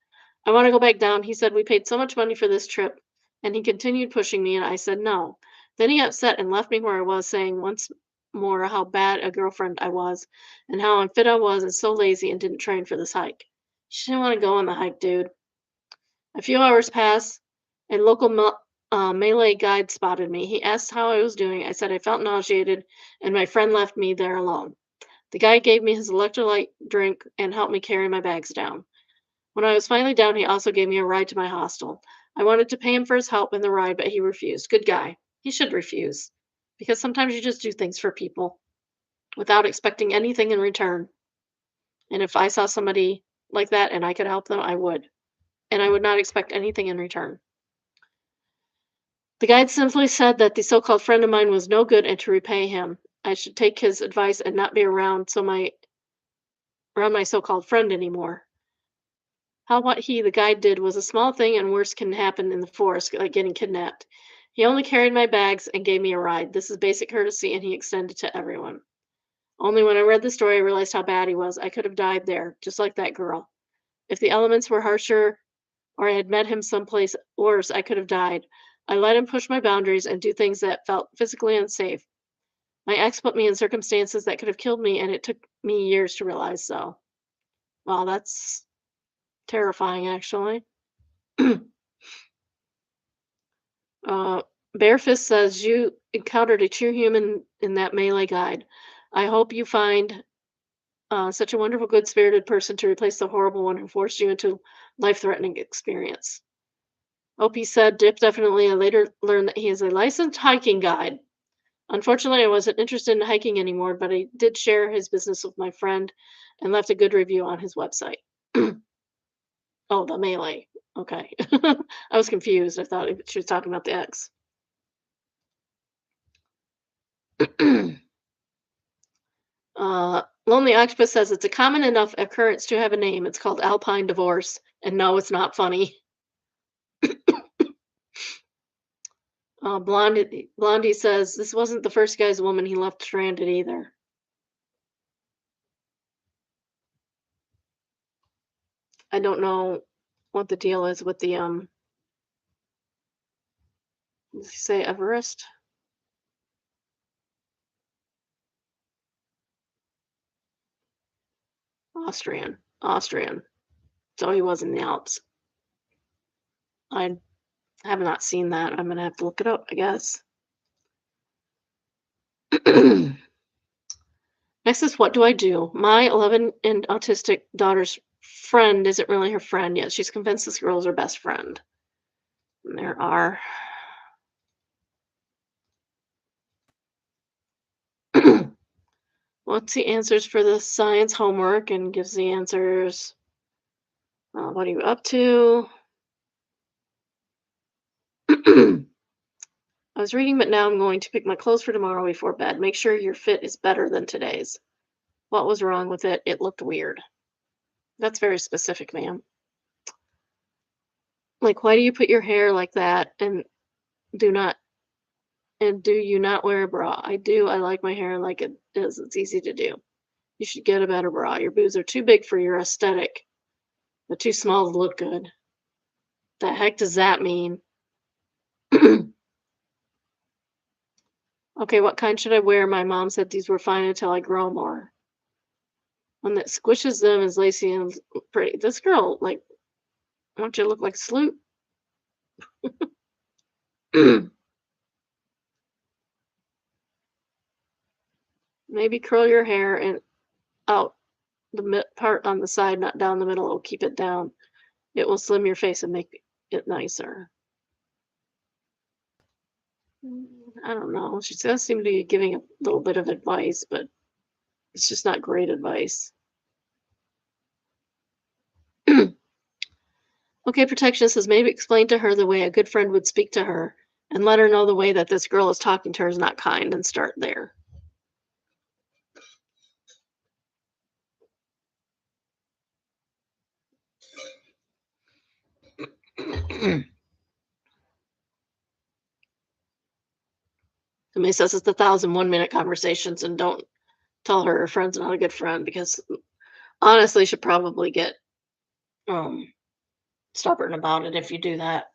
I want to go back down. He said we paid so much money for this trip, and he continued pushing me, and I said no. Then he upset and left me where I was, saying once more how bad a girlfriend I was, and how unfit I was, and so lazy and didn't train for this hike. She didn't want to go on the hike, dude. A few hours passed, and local Malay guide spotted me. He asked how I was doing. I said I felt nauseated, and my friend left me there alone. The guy gave me his electrolyte drink and helped me carry my bags down. When I was finally down, he also gave me a ride to my hostel. I wanted to pay him for his help in the ride, but he refused. Good guy. He should refuse. Because sometimes you just do things for people without expecting anything in return. And if I saw somebody like that and I could help them, I would. And I would not expect anything in return. The guide simply said that the so-called friend of mine was no good and to repay him, I should take his advice and not be around my so-called friend anymore. How what the guy did was a small thing and worse can happen in the forest, like getting kidnapped. He only carried my bags and gave me a ride. This is basic courtesy and he extended to everyone. Only when I read the story I realized how bad he was. I could have died there, just like that girl. If the elements were harsher or I had met him someplace worse, I could have died. I let him push my boundaries and do things that felt physically unsafe. My ex put me in circumstances that could have killed me, and it took me years to realize so. Wow, that's terrifying, actually. uh, Barefist says you encountered a true human in that melee guide. I hope you find such a wonderful, good spirited person to replace the horrible one who forced you into life threatening experience. Opie said, Dip definitely. I later learned that he is a licensed hiking guide. Unfortunately, I wasn't interested in hiking anymore, but I did share his business with my friend and left a good review on his website. Oh, the melee. Okay. I was confused. I thought she was talking about the X. Lonely Octopus says it's a common enough occurrence to have a name. It's called Alpine Divorce. And no, it's not funny. Blondie says this wasn't the first guy's woman he left stranded either. I don't know what the deal is with the does he say Everest? Austrian. So he was in the Alps. I have not seen that. I'm gonna have to look it up, I guess. Next is what do I do? My 11 and autistic daughter's friend isn't really her friend yet. She's convinced this girl is her best friend. And there are what's the answers for the science homework and gives the answers. What are you up to? I was reading, but now I'm going to pick my clothes for tomorrow before bed. Make sure your fit is better than today's. What was wrong with it? It looked weird. That's very specific, ma'am. Like, why do you put your hair like that do not and do you not wear a bra? I do. I like my hair like it is. It's easy to do. You should get a better bra. Your boobs are too big for your aesthetic, but too small to look good. The heck does that mean? Okay, what kind should I wear? My mom said these were fine until I grow more. One that squishes them is lacy and pretty. This girl, like, why don't you look like Sloot? Maybe curl your hair and out the part on the side, not down the middle. It'll keep it down. It will slim your face and make it nicer. I don't know. She does seem to be giving a little bit of advice, but it's just not great advice. Okay, protection says maybe explain to her the way a good friend would speak to her and let her know the way that this girl is talking to her is not kind and start there. Somebody says it's 1,001-minute conversations and don't tell her friend's not a good friend because honestly, should probably get stubborn about it if you do that.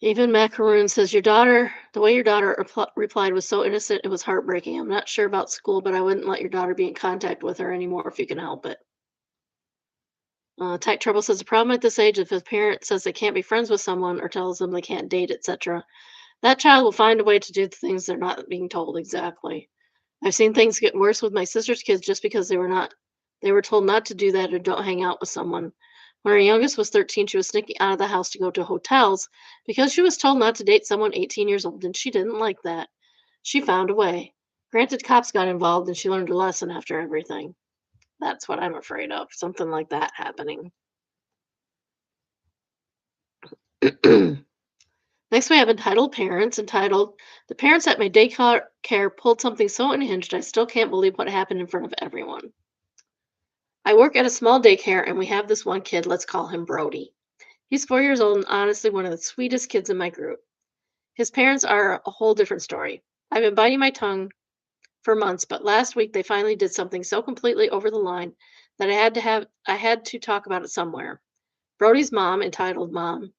Even Macaroon says the way your daughter replied was so innocent, it was heartbreaking. I'm not sure about school, but I wouldn't let your daughter be in contact with her anymore if you can help it. Tight Trouble says the problem at this age, if a parent says they can't be friends with someone or tells them they can't date, etc., that child will find a way to do the things they're not being told exactly. I've seen things get worse with my sister's kids just because they were told not to do that or don't hang out with someone. When her youngest was 13, she was sneaking out of the house to go to hotels because she was told not to date someone 18 years old, and she didn't like that. She found a way. Granted, cops got involved, and she learned a lesson after everything. That's what I'm afraid of, something like that happening. Next, we have entitled parents. Entitled, the parents at my daycare pulled something so unhinged, I still can't believe what happened in front of everyone. I work at a small daycare and we have this one kid, let's call him Brody. He's 4 years old and honestly one of the sweetest kids in my group. His parents are a whole different story. I've been biting my tongue for months, but last week they finally did something so completely over the line that I had to talk about it somewhere. Brody's mom, entitled Mom,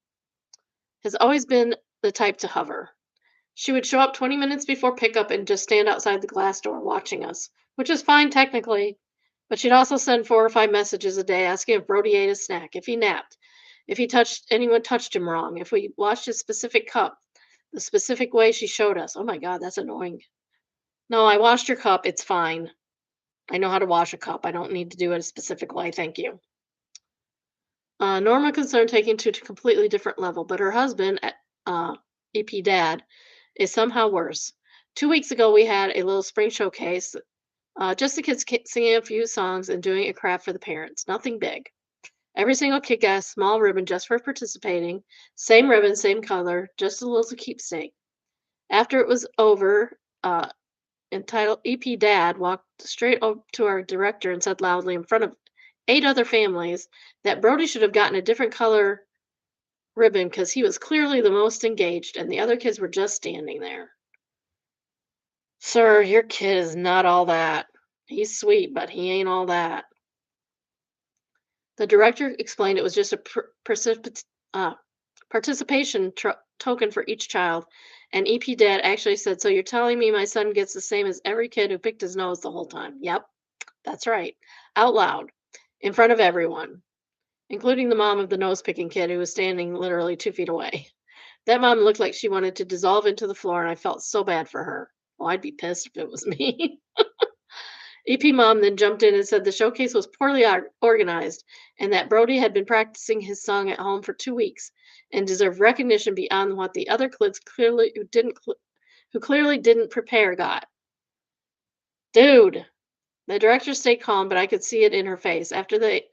has always been the type to hover. She would show up 20 minutes before pickup and just stand outside the glass door watching us, which is fine technically, but she'd also send 4 or 5 messages a day asking if Brody ate a snack, if he napped, if anyone touched him wrong, if we washed his specific cup, the specific way she showed us. Oh my God, that's annoying. No, I washed your cup. It's fine. I know how to wash a cup. I don't need to do it a specific way. Thank you. Norma concern taken to a completely different level, but her husband, EP Dad, is somehow worse. 2 weeks ago, we had a little spring showcase, just the kids singing a few songs and doing a craft for the parents. Nothing big. Every single kid got a small ribbon just for participating. Same ribbon, same color, just a little keepsake. After it was over, entitled EP Dad walked straight up to our director and said loudly in front of 8 other families that Brody should have gotten a different color ribbon because he was clearly the most engaged and the other kids were just standing there. Sir, your kid is not all that. He's sweet, but he ain't all that. The director explained it was just a uh, participation token for each child. And EP Dad actually said, "So you're telling me my son gets the same as every kid who picked his nose the whole time?" Yep, that's right. Out loud, in front of everyone, including the mom of the nose picking kid who was standing literally 2 feet away. That mom looked like she wanted to dissolve into the floor, and I felt so bad for her. Oh, I'd be pissed if it was me. EP Mom then jumped in and said the showcase was poorly organized and that Brody had been practicing his song at home for 2 weeks and deserved recognition beyond what the other kids who clearly didn't prepare got. Dude, the director stayed calm, but I could see it in her face. After they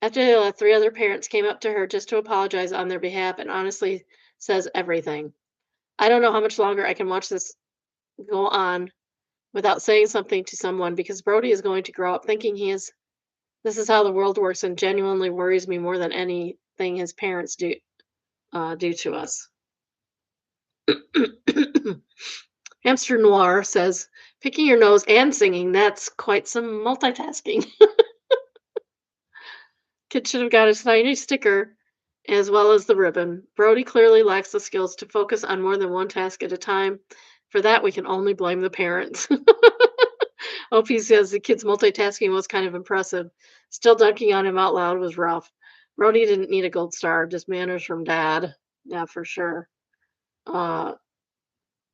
left, 3 other parents came up to her just to apologize on their behalf and honestly says everything. I don't know how much longer I can watch this go on without saying something to someone because Brody is going to grow up thinking this is how the world works and genuinely worries me more than anything his parents do to us. Hamster Noir says, picking your nose and singing, that's quite some multitasking. Kid should have got a tiny sticker as well as the ribbon. Brody clearly lacks the skills to focus on more than one task at a time. For that, we can only blame the parents. OP says the kid's multitasking was kind of impressive. Still dunking on him out loud was rough. Brody didn't need a gold star, just manners from dad. Yeah, for sure. Uh,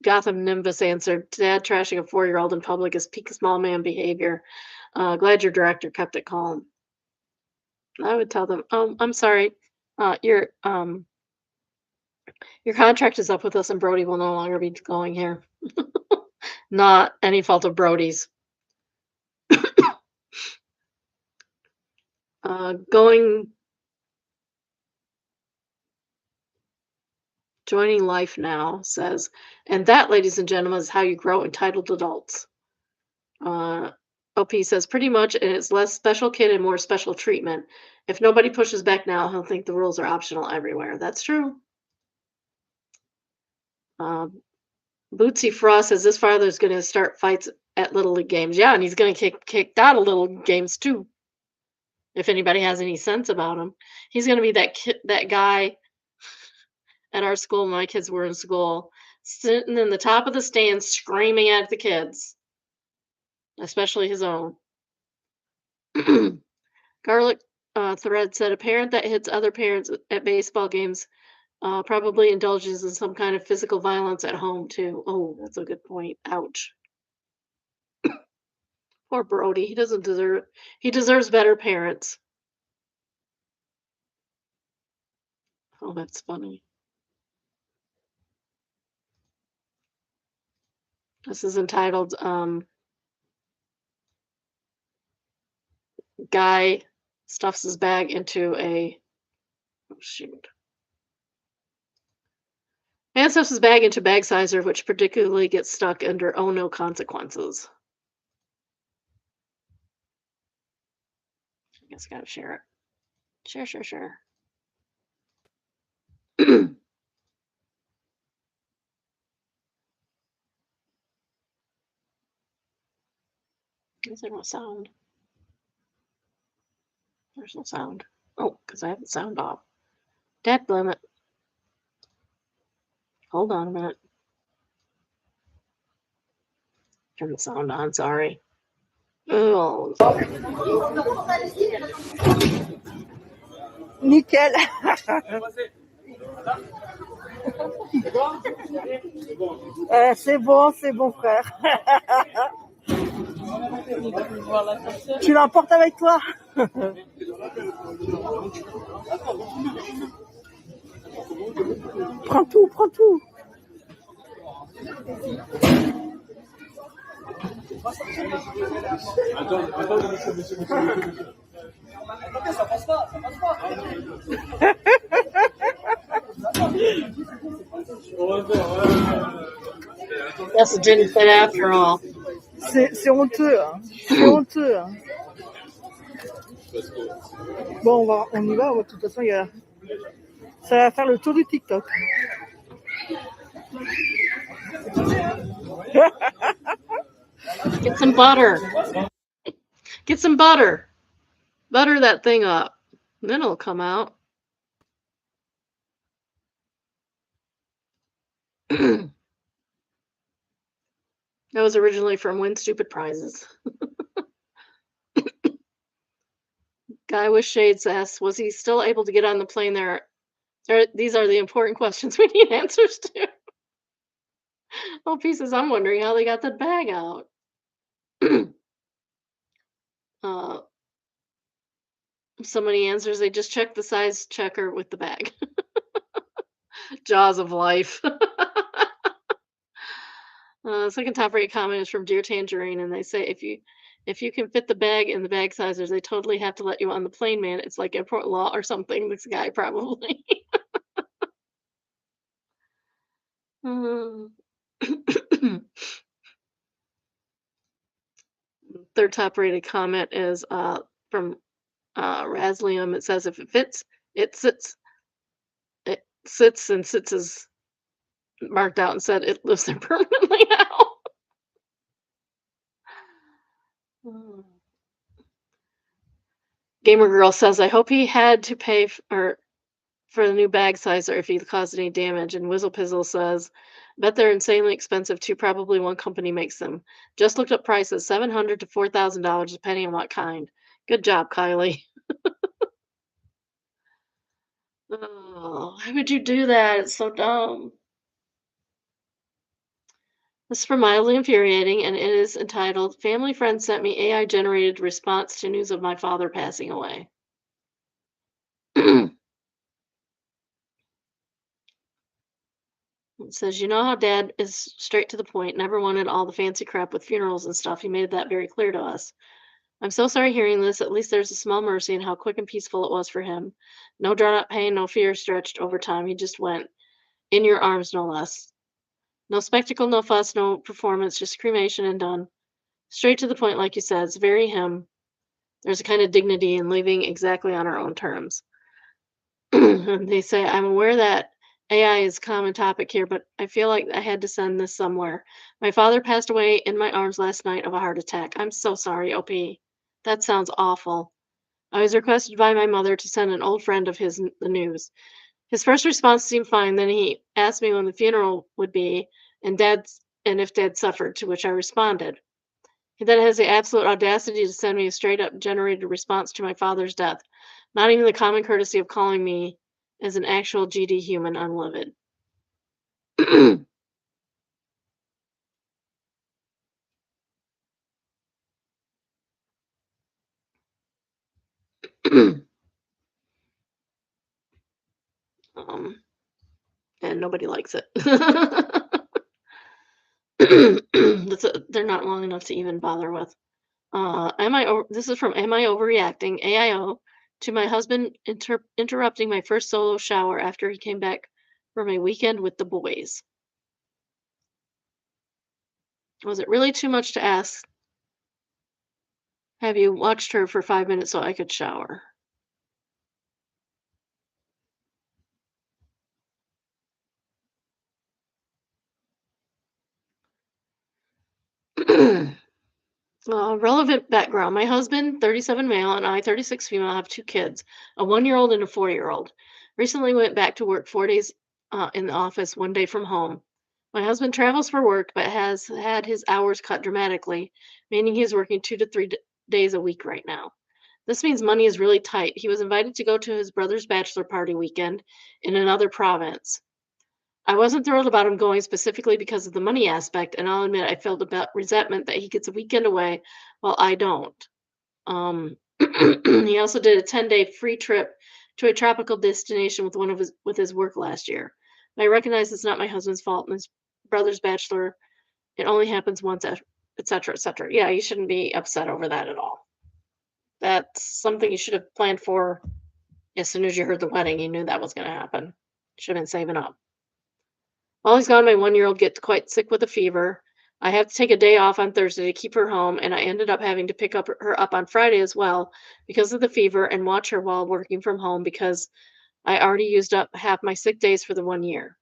Gotham Nimbus answered, Dad trashing a 4-year-old in public is peak small man behavior. Glad your director kept it calm. I would tell them, I'm sorry. Uh, your um your contract is up with us and Brody will no longer be going here. Not any fault of Brody's. Going Joining life now says, and that, ladies and gentlemen, is how you grow entitled adults. OP says, pretty much, and it's less special kid and more special treatment. If nobody pushes back now, he'll think the rules are optional everywhere. That's true. Bootsy Frost says this father's going to start fights at Little League games. Yeah, and he's going to get kicked out of Little League games too. If anybody has any sense about him, he's going to be that guy at our school when my kids were in school, sitting in the top of the stands screaming at the kids, especially his own. Garlic Thread said a parent that hits other parents at baseball games probably indulges in some kind of physical violence at home too. Oh, that's a good point. Ouch. Poor Brody. He doesn't deserve. He deserves better parents. Oh, that's funny. This is entitled Guy Stuffs His Bag into a oh shoot. Man stuffs his bag into bag sizer, which particularly gets stuck under oh no consequences. guess I gotta share it. Share, share, share. Is there no sound? There's no sound. Oh, because I have the sound off. Dadgummit it. Hold on a minute. Turn the sound on, sorry. Oh. Nickel. C'est bon, frère. Tu l'emportes avec toi. Prends tout. Guess it didn't fit after all. C'est honteux. Hein. C'est honteux. Hein. Bon, on y va. De toute façon, ça va faire le tour du TikTok. Get some butter. Get some butter. Butter that thing up. Then it'll come out. That was originally from Win Stupid Prizes. Guy with shades asks, was he still able to get on the plane there? These are the important questions we need answers to. Oh, pieces, I'm wondering how they got that bag out. Somebody answers, they just checked the size checker with the bag. Jaws of life. Second top rate comment is from Dear Tangerine, and they say if you can fit the bag in the bag sizers, they totally have to let you on the plane, man. It's like airport law or something. This guy probably. Third top rated comment is from Raslium. It says if it fits, it sits. It sits, and sits is marked out and said it lives there permanently now. Gamer Girl says, I hope he had to pay for the new bag sizer if he caused any damage. And Whizzle Pizzle says, bet they're insanely expensive too. Probably one company makes them. Just looked up prices, $700 to $4,000, depending on what kind. Good job, Kylie. Oh, why would you do that? It's so dumb. This is for mildly infuriating, and it is entitled, Family Friend Sent Me AI-Generated Response to News of My Father Passing Away. It says, you know how Dad is straight to the point, never wanted all the fancy crap with funerals and stuff. He made that very clear to us. I'm so sorry hearing this. At least there's a small mercy in how quick and peaceful it was for him. No drawn-out pain, no fear stretched over time. He just went in your arms, no less. No spectacle, no fuss, no performance, just cremation and done. Straight to the point, like you said. It's very him. There's a kind of dignity in leaving exactly on our own terms. And they say, I'm aware that AI is a common topic here, but I feel like I had to send this somewhere. My father passed away in my arms last night of a heart attack. I'm so sorry, OP. That sounds awful. I was requested by my mother to send an old friend of his the news. His first response seemed fine. Then he asked me when the funeral would be and if Dad suffered, to which I responded. He then has the absolute audacity to send me a straight up generated response to my father's death. Not even the common courtesy of calling me as an actual GD human unlivid. And nobody likes it. They're not long enough to even bother with. This is from Am I Overreacting? AIO to my husband interrupting my first solo shower after he came back from a weekend with the boys. Was it really too much to ask? Have you watched her for 5 minutes so I could shower? Relevant background. My husband, 37 male, and I, 36 female, have two kids, a 1 year old and a 4 year old. Recently went back to work 4 days in the office, 1 day from home. My husband travels for work but has had his hours cut dramatically, meaning he's working 2 to 3 days a week right now. This means money is really tight. He was invited to go to his brother's bachelor party weekend in another province. I wasn't thrilled about him going specifically because of the money aspect, and I'll admit I felt about resentment that he gets a weekend away while I don't. He also did a 10-day free trip to a tropical destination with one of his work last year. I recognize it's not my husband's fault and his brother's bachelor. It only happens once, et cetera, et cetera. Yeah, you shouldn't be upset over that at all. That's something you should have planned for as soon as you heard the wedding. You knew that was going to happen. Should have been saving up. While he's gone, my 1 year old gets quite sick with a fever. I have to take a day off on Thursday to keep her home, and I ended up having to pick up her up on Friday as well because of the fever and watch her while working from home because I already used up half my sick days for the 1 year.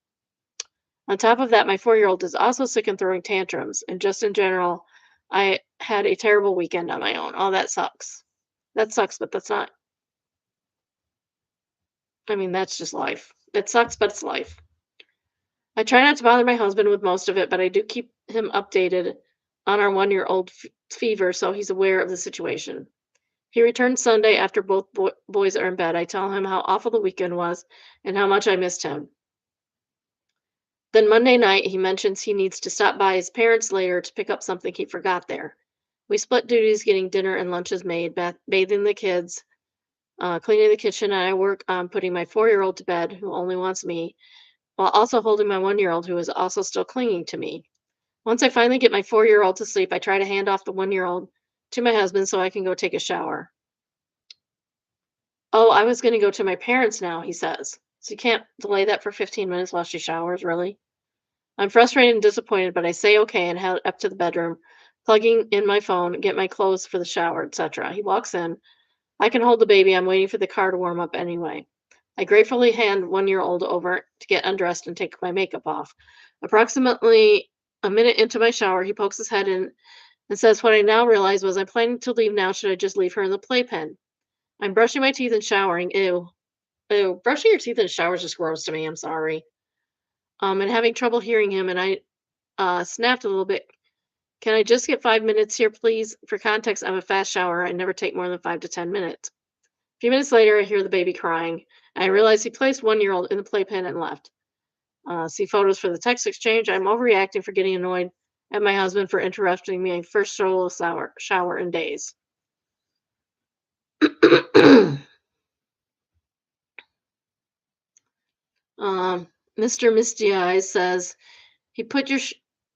On top of that, my 4 year old is also sick and throwing tantrums, and just in general, I had a terrible weekend on my own. Oh, that sucks. That sucks, but that's not, I mean, that's just life. It sucks, but it's life. I try not to bother my husband with most of it, but I do keep him updated on our 1 year old fever so he's aware of the situation. He returned Sunday after both boys are in bed. I tell him how awful the weekend was and how much I missed him. Then Monday night, he mentions he needs to stop by his parents later to pick up something he forgot there. We split duties getting dinner and lunches made, bathing the kids, cleaning the kitchen, and I work on putting my 4 year old to bed, who only wants me, while also holding my 1 year old, who is also still clinging to me. Once I finally get my 4 year old to sleep, I try to hand off the 1 year old to my husband so I can go take a shower. Oh, I was going to go to my parents now, he says. So you can't delay that for 15 minutes while she showers, really? I'm frustrated and disappointed, but I say okay and head up to the bedroom, plugging in my phone, get my clothes for the shower, etc. He walks in. I can hold the baby. I'm waiting for the car to warm up anyway. I gratefully hand 1 year old over to get undressed and take my makeup off. Approximately a minute into my shower, he pokes his head in and says, what I now realize was I'm planning to leave now. Should I just leave her in the playpen? I'm brushing my teeth and showering. Ew. Ew. Brushing your teeth in a shower is just gross to me. I'm sorry. And having trouble hearing him, and I snapped a little bit. Can I just get 5 minutes here, please? For context, I'm a fast shower. I never take more than 5 to 10 minutes. A few minutes later, I hear the baby crying. I realize he placed 1 year old in the playpen and left. See photos for the text exchange. I'm overreacting for getting annoyed at my husband for interrupting my first solo shower in days. Mr. Misty Eyes says he put your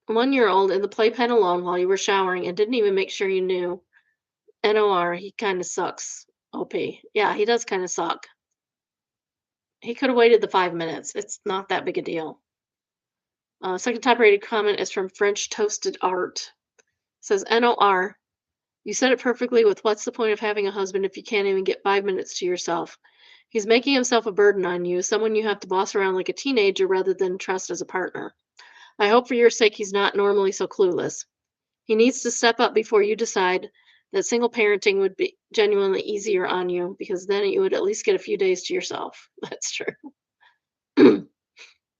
1 year old in the playpen alone while you were showering and didn't even make sure you knew. NOR, he kind of sucks. OP. Yeah, he does kind of suck. He could have waited the 5 minutes. It's not that big a deal. Second top rated comment is from French Toasted Art. It says NOR. You said it perfectly with what's the point of having a husband if you can't even get 5 minutes to yourself? He's making himself a burden on you, someone you have to boss around like a teenager rather than trust as a partner. I hope for your sake he's not normally so clueless. He needs to step up before you decide that single parenting would be genuinely easier on you because then you would at least get a few days to yourself. That's true.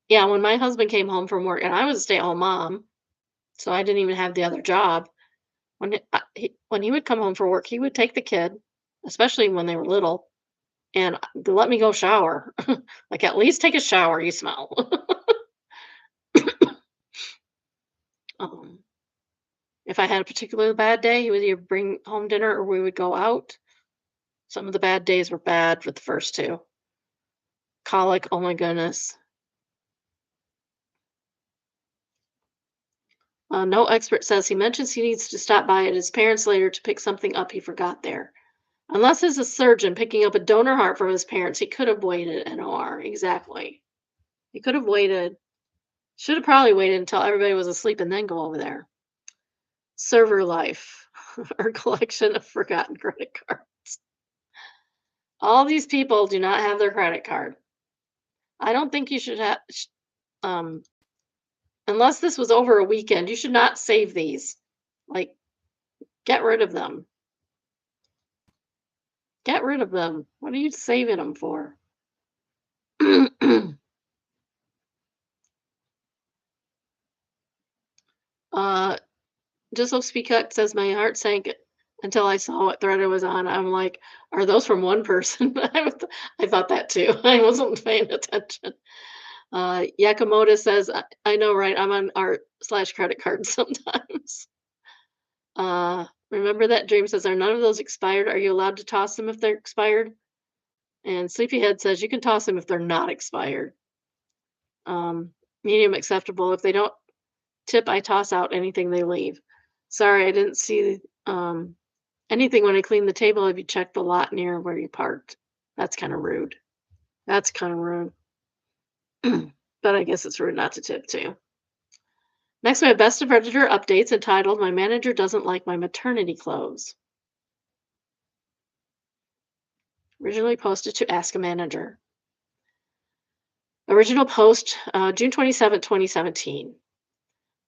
Yeah, when my husband came home from work, and I was a stay-at-home mom, so I didn't even have the other job. When he would come home from work, he would take the kid, especially when they were little, and let me go shower. Like, at least take a shower, you smell. um, if I had a particularly bad day, he would either bring home dinner or we would go out. Some of the bad days were bad with the first two. Colic, oh my goodness. No expert says he mentions he needs to stop by at his parents later to pick something up he forgot there. Unless he's a surgeon picking up a donor heart from his parents, he could have waited. NOR, exactly. He could have waited. Should have probably waited until everybody was asleep and then go over there. Server life. or collection of forgotten credit cards. All these people do not have their credit card. I don't think you should have, um, unless this was over a weekend, you should not save these. Like, get rid of them. Get rid of them. What are you saving them for? uh, Just so Speak Up says my heart sank until I saw what thread it was on. I'm like, are those from one person? I thought that too. I wasn't paying attention. Yakamoto says, I know, right? I'm on art slash credit cards sometimes. Remember that dream says, are none of those expired? Are you allowed to toss them if they're expired? And Sleepyhead says, you can toss them if they're not expired. Um, Medium acceptable. If they don't tip, I toss out anything they leave. Sorry, I didn't see anything when I cleaned the table. Have you checked the lot near where you parked? That's kind of rude. That's kind of rude. But I guess it's rude not to tip too. Next, we have Best of Editor updates entitled My Manager Doesn't Like My Maternity Clothes. Originally posted to Ask a Manager. Original post June 27, 2017.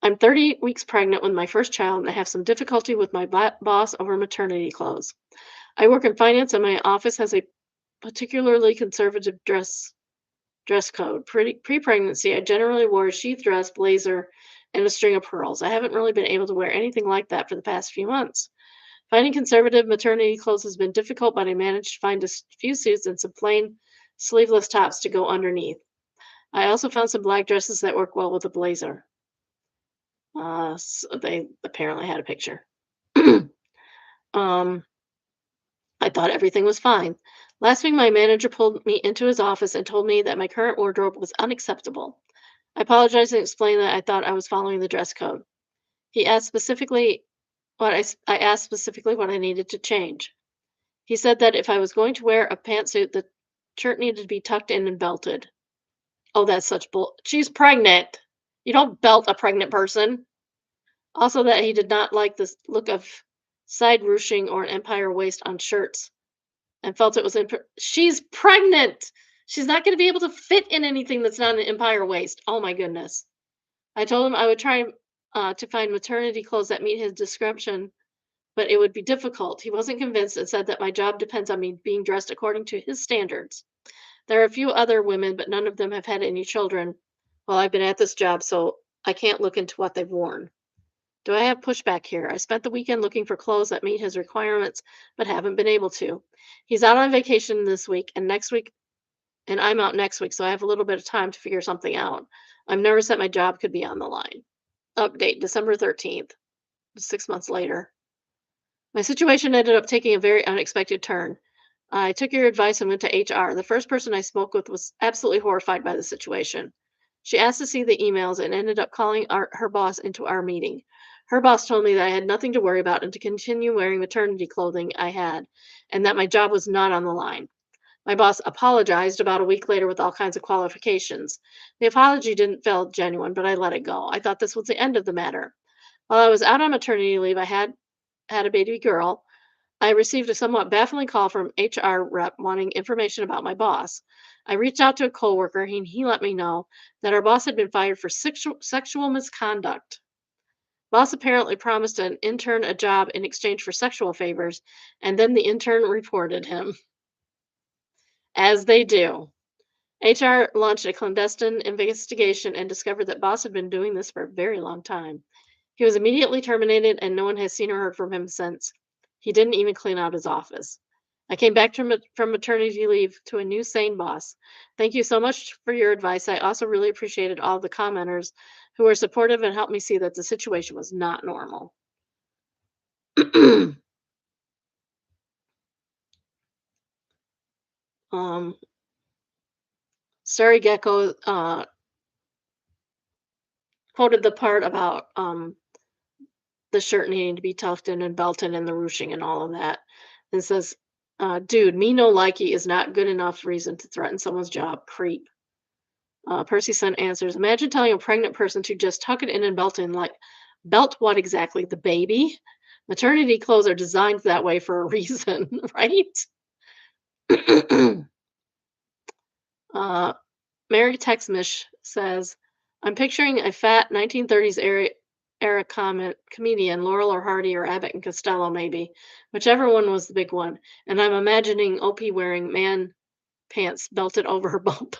I'm 30 weeks pregnant with my first child and I have some difficulty with my boss over maternity clothes. I work in finance and my office has a particularly conservative dress code. Pre-pregnancy, I generally wore a sheath dress, blazer, and a string of pearls. I haven't really been able to wear anything like that for the past few months. Finding conservative maternity clothes has been difficult, but I managed to find a few suits and some plain sleeveless tops to go underneath. I also found some black dresses that work well with a blazer. So they apparently had a picture. um, I thought everything was fine. Last week, my manager pulled me into his office and told me that my current wardrobe was unacceptable. I apologized and explained that I thought I was following the dress code. He asked specifically I asked specifically what I needed to change. He said that if I was going to wear a pantsuit, the shirt needed to be tucked in and belted. Oh, that's such bull. She's pregnant. You don't belt a pregnant person. Also, that he did not like the look of side ruching or an empire waist on shirts and felt it was she's pregnant. She's not going to be able to fit in anything that's not an empire waist. Oh my goodness. I told him I would try to find maternity clothes that meet his description, but it would be difficult. He wasn't convinced and said that my job depends on me being dressed according to his standards. There are a few other women, but none of them have had any children while I've been at this job, so I can't look into what they've worn. Do I have pushback here? I spent the weekend looking for clothes that meet his requirements, but haven't been able to. He's out on vacation this week and next week, and I'm out next week, so I have a little bit of time to figure something out. I'm nervous that my job could be on the line. Update December 13th, 6 months later. My situation ended up taking a very unexpected turn. I took your advice and went to HR. The first person I spoke with was absolutely horrified by the situation. She asked to see the emails and ended up calling her boss into our meeting. Her boss told me that I had nothing to worry about and to continue wearing maternity clothing I had, and that my job was not on the line. My boss apologized about a week later with all kinds of qualifications. The apology didn't feel genuine, but I let it go. I thought this was the end of the matter. While I was out on maternity leave, I had a baby girl. I received a somewhat baffling call from HR rep wanting information about my boss. I reached out to a coworker and he let me know that our boss had been fired for sexual misconduct. Boss apparently promised an intern a job in exchange for sexual favors, and then the intern reported him. As they do. HR launched a clandestine investigation and discovered that Boss had been doing this for a very long time. He was immediately terminated, and no one has seen or heard from him since. He didn't even clean out his office. I came back from maternity leave to a new sane boss. Thank you so much for your advice. I also really appreciated all the commenters who were supportive and helped me see that the situation was not normal. um, Sorry Gecko quoted the part about the shirt needing to be tucked in and belted and the ruching and all of that. And says, dude, me no likey is not good enough reason to threaten someone's job. Creep. Percy Sun answers, imagine telling a pregnant person to just tuck it in and belt in, like, belt what exactly? The baby? Maternity clothes are designed that way for a reason, right? uh, Mary Texmish says, I'm picturing a fat 1930s era comedian, Laurel or Hardy or Abbott and Costello, maybe, whichever one was the big one. And I'm imagining Opie wearing man pants belted over her bump.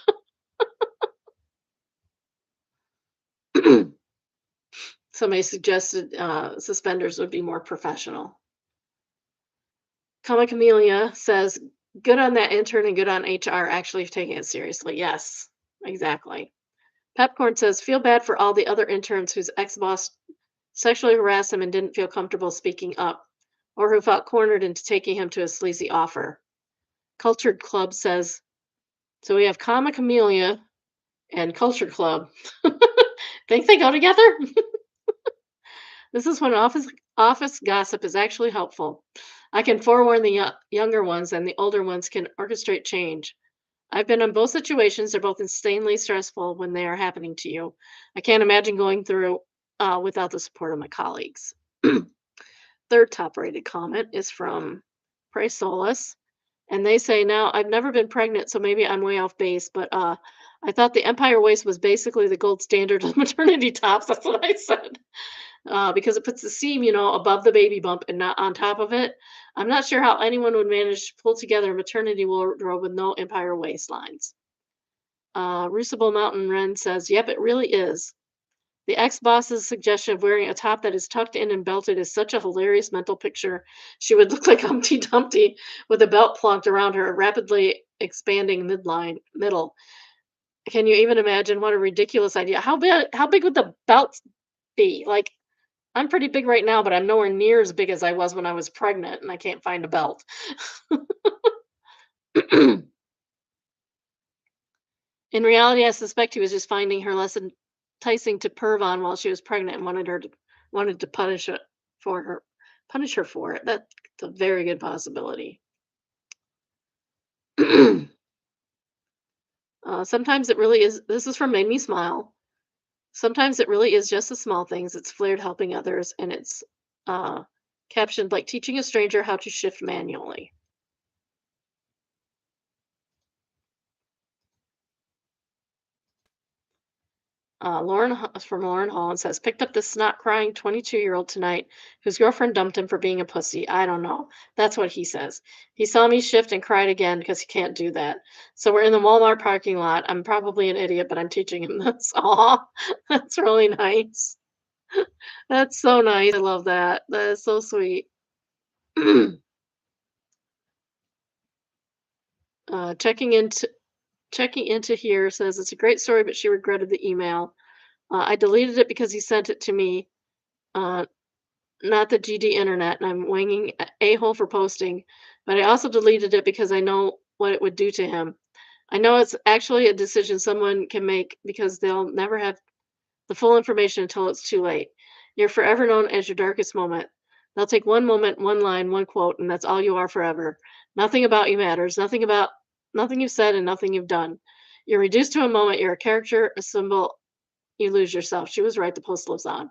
Somebody suggested suspenders would be more professional. Comic Amelia says, good on that intern and good on HR actually taking it seriously. Yes, exactly. Pepcorn says, feel bad for all the other interns whose ex boss sexually harassed him and didn't feel comfortable speaking up, or who felt cornered into taking him to a sleazy offer. Cultured Club says, so we have Comic Amelia and Cultured Club. Think they go together? This is when office gossip is actually helpful. I can forewarn the younger ones, and the older ones can orchestrate change. I've been in both situations. They're both insanely stressful when they are happening to you. I can't imagine going through without the support of my colleagues. Third top rated comment is from Pray Solus. And they say, now I've never been pregnant, so maybe I'm way off base, but I thought the Empire waist was basically the gold standard of maternity tops. That's what I said. Because it puts the seam, above the baby bump and not on top of it. I'm not sure how anyone would manage to pull together a maternity wardrobe with no Empire waistlines. Roosable Mountain Wren says, yep, it really is. The ex-boss's suggestion of wearing a top that is tucked in and belted is such a hilarious mental picture. She would look like Humpty Dumpty with a belt plunked around her rapidly expanding middle. Can you even imagine what a ridiculous idea? How big would the belt be? Like, I'm pretty big right now, but I'm nowhere near as big as I was when I was pregnant and I can't find a belt. In reality, I suspect he was just finding her less enticing to perv on while she was pregnant and wanted to punish her for it. That's a very good possibility. Sometimes it really is. This is from Made Me Smile. Sometimes it really is just the small things. It's flared helping others, and it's uh, captioned like teaching a stranger how to shift manually. From Lauren Holland says, picked up this snot crying 22-year-old tonight whose girlfriend dumped him for being a pussy. I don't know. That's what he says. He saw me shift and cried again because he can't do that. So we're in the Walmart parking lot. I'm probably an idiot, but I'm teaching him this. Aw, that's really nice. That's so nice. I love that. That is so sweet. uh, checking into checking into here says it's a great story, but she regretted the email. I deleted it because he sent it to me. Uh, Not the GD internet, and I'm winging a-hole for posting, but I also deleted it because I know what it would do to him. I know it's actually a decision someone can make because they'll never have the full information until it's too late. You're forever known as your darkest moment. They'll take one moment, one line, one quote, and that's all you are forever. Nothing about you matters, nothing you've said and nothing you've done. You're reduced to a moment, you're a character, a symbol, you lose yourself. She was right, the post lives on.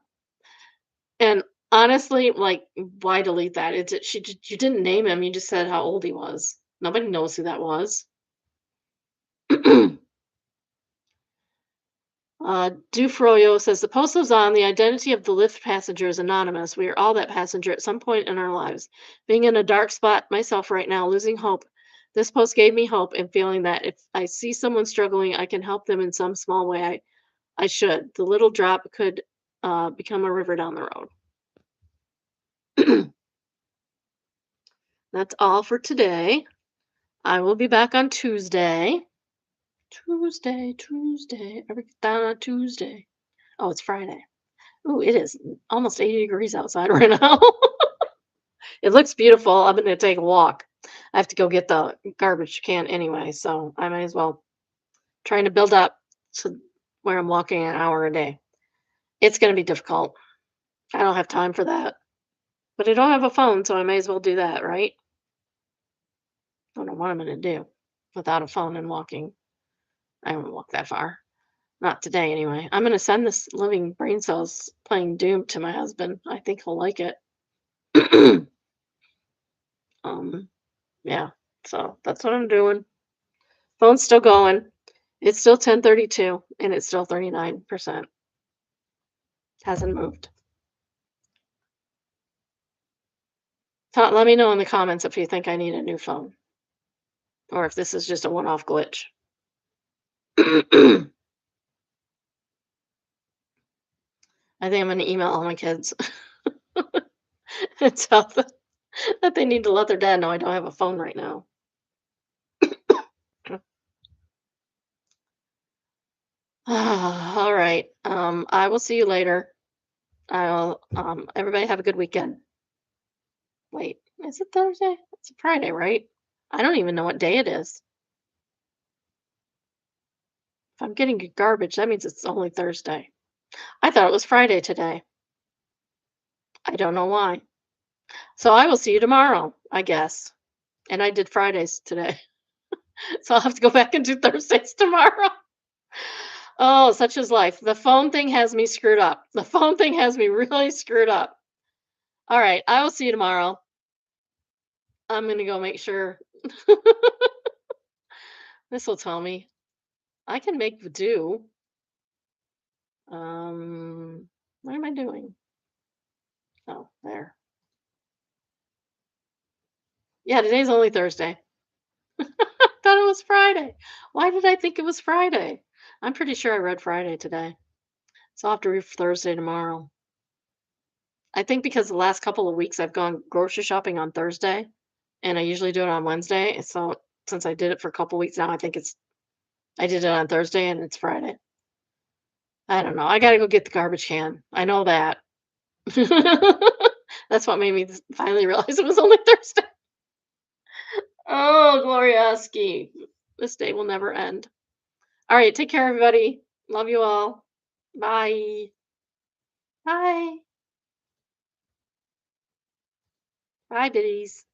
And honestly, like, why delete that? You didn't name him, you just said how old he was. Nobody knows who that was. Dufroyo says the post lives on. The identity of the Lyft passenger is anonymous. We are all that passenger at some point in our lives. Being in a dark spot myself right now, losing hope. This post gave me hope and feeling that if I see someone struggling, I can help them in some small way. I should. The little drop could become a river down the road. That's all for today. I will be back on Tuesday. Tuesday. I get down on Tuesday. Oh, it's Friday. Oh, it is almost 80 degrees outside right now. It looks beautiful. I'm going to take a walk. I have to go get the garbage can anyway, so I might as well trying to build up to where I'm walking an hour a day. It's going to be difficult. I don't have time for that. But I don't have a phone, so I may as well do that, right? I don't know what I'm going to do without a phone and walking. I won't walk that far. Not today, anyway. I'm gonna send this living brain cells playing Doom to my husband. I think he'll like it. um, yeah. So that's what I'm doing. Phone's still going. It's still 10:32 and it's still 39%. Hasn't moved. Let me know in the comments if you think I need a new phone or if this is just a one-off glitch. I think I'm gonna email all my kids and tell them that they need to let their dad know I don't have a phone right now. All right. I will see you later. I'll everybody have a good weekend. Wait, is it Thursday? It's a Friday, right? I don't even know what day it is. If I'm getting garbage, that means it's only Thursday. I thought it was Friday today. I don't know why. So I will see you tomorrow, I guess. And I did Fridays today. So I'll have to go back and do Thursdays tomorrow. Oh, such is life. The phone thing has me screwed up. The phone thing has me really screwed up. All right, I will see you tomorrow. I'm gonna go make sure this will tell me. I can make do. What am I doing? Oh, there. Yeah, today's only Thursday. Thought it was Friday. Why did I think it was Friday? I'm pretty sure I read Friday today. So I'll have to read Thursday tomorrow. I think because the last couple of weeks I've gone grocery shopping on Thursday and I usually do it on Wednesday. So since I did it for a couple weeks now, I think I did it on Thursday and it's Friday. I don't know. I gotta go get the garbage can. I know that. That's what made me finally realize it was only Thursday. Oh, Glorioski. This day will never end. All right, take care, everybody. Love you all. Bye. Bye. Bye, biddies.